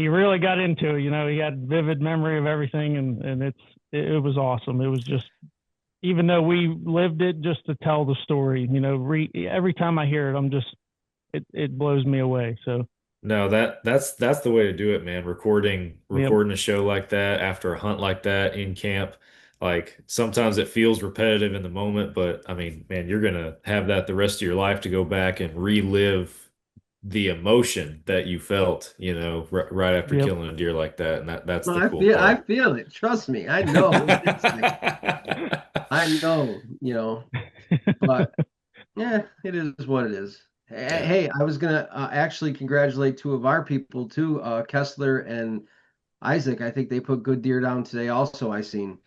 really got into it. He had vivid memory of everything, and it was awesome. It was just, even though we lived it, just to tell the story. Every time I hear it, I'm just, it blows me away. So no, that's the way to do it, man. Recording a show like that after a hunt like that in camp. Like, sometimes it feels repetitive in the moment, but I mean, man, you're gonna have that the rest of your life to go back and relive the emotion that you felt, right after killing a deer like that. And that's the cool part. I feel it. Trust me. I know. I know, but yeah, it is what it is. Hey, I was gonna actually congratulate 2 of our people too, Kessler and Isaac. I think they put good deer down today also, I seen.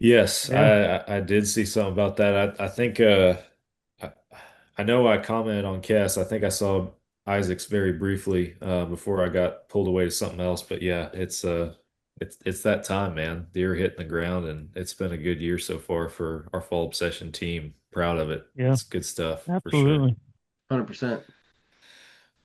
Yes, I did see something about that. I think I, I know I commented on Cass. I think I saw Isaac's very briefly before I got pulled away to something else. But yeah, it's that time, man. Deer hitting the ground, and it's been a good year so far for our Fall Obsession team. Proud of it. Yeah, it's good stuff. absolutely. For sure. 100%.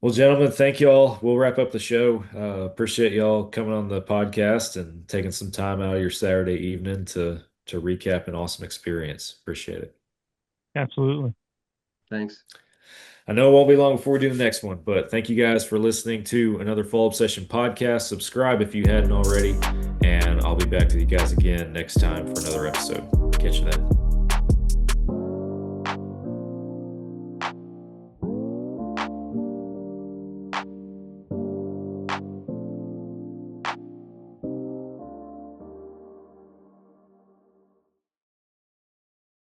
Well, gentlemen, thank you all. We'll wrap up the show. Appreciate y'all coming on the podcast and taking some time out of your Saturday evening to recap an awesome experience. Appreciate it. Absolutely. Thanks. I know it won't be long before we do the next one, but thank you guys for listening to another Fall Obsession podcast. Subscribe if you hadn't already, and I'll be back with you guys again next time for another episode. Catch you then.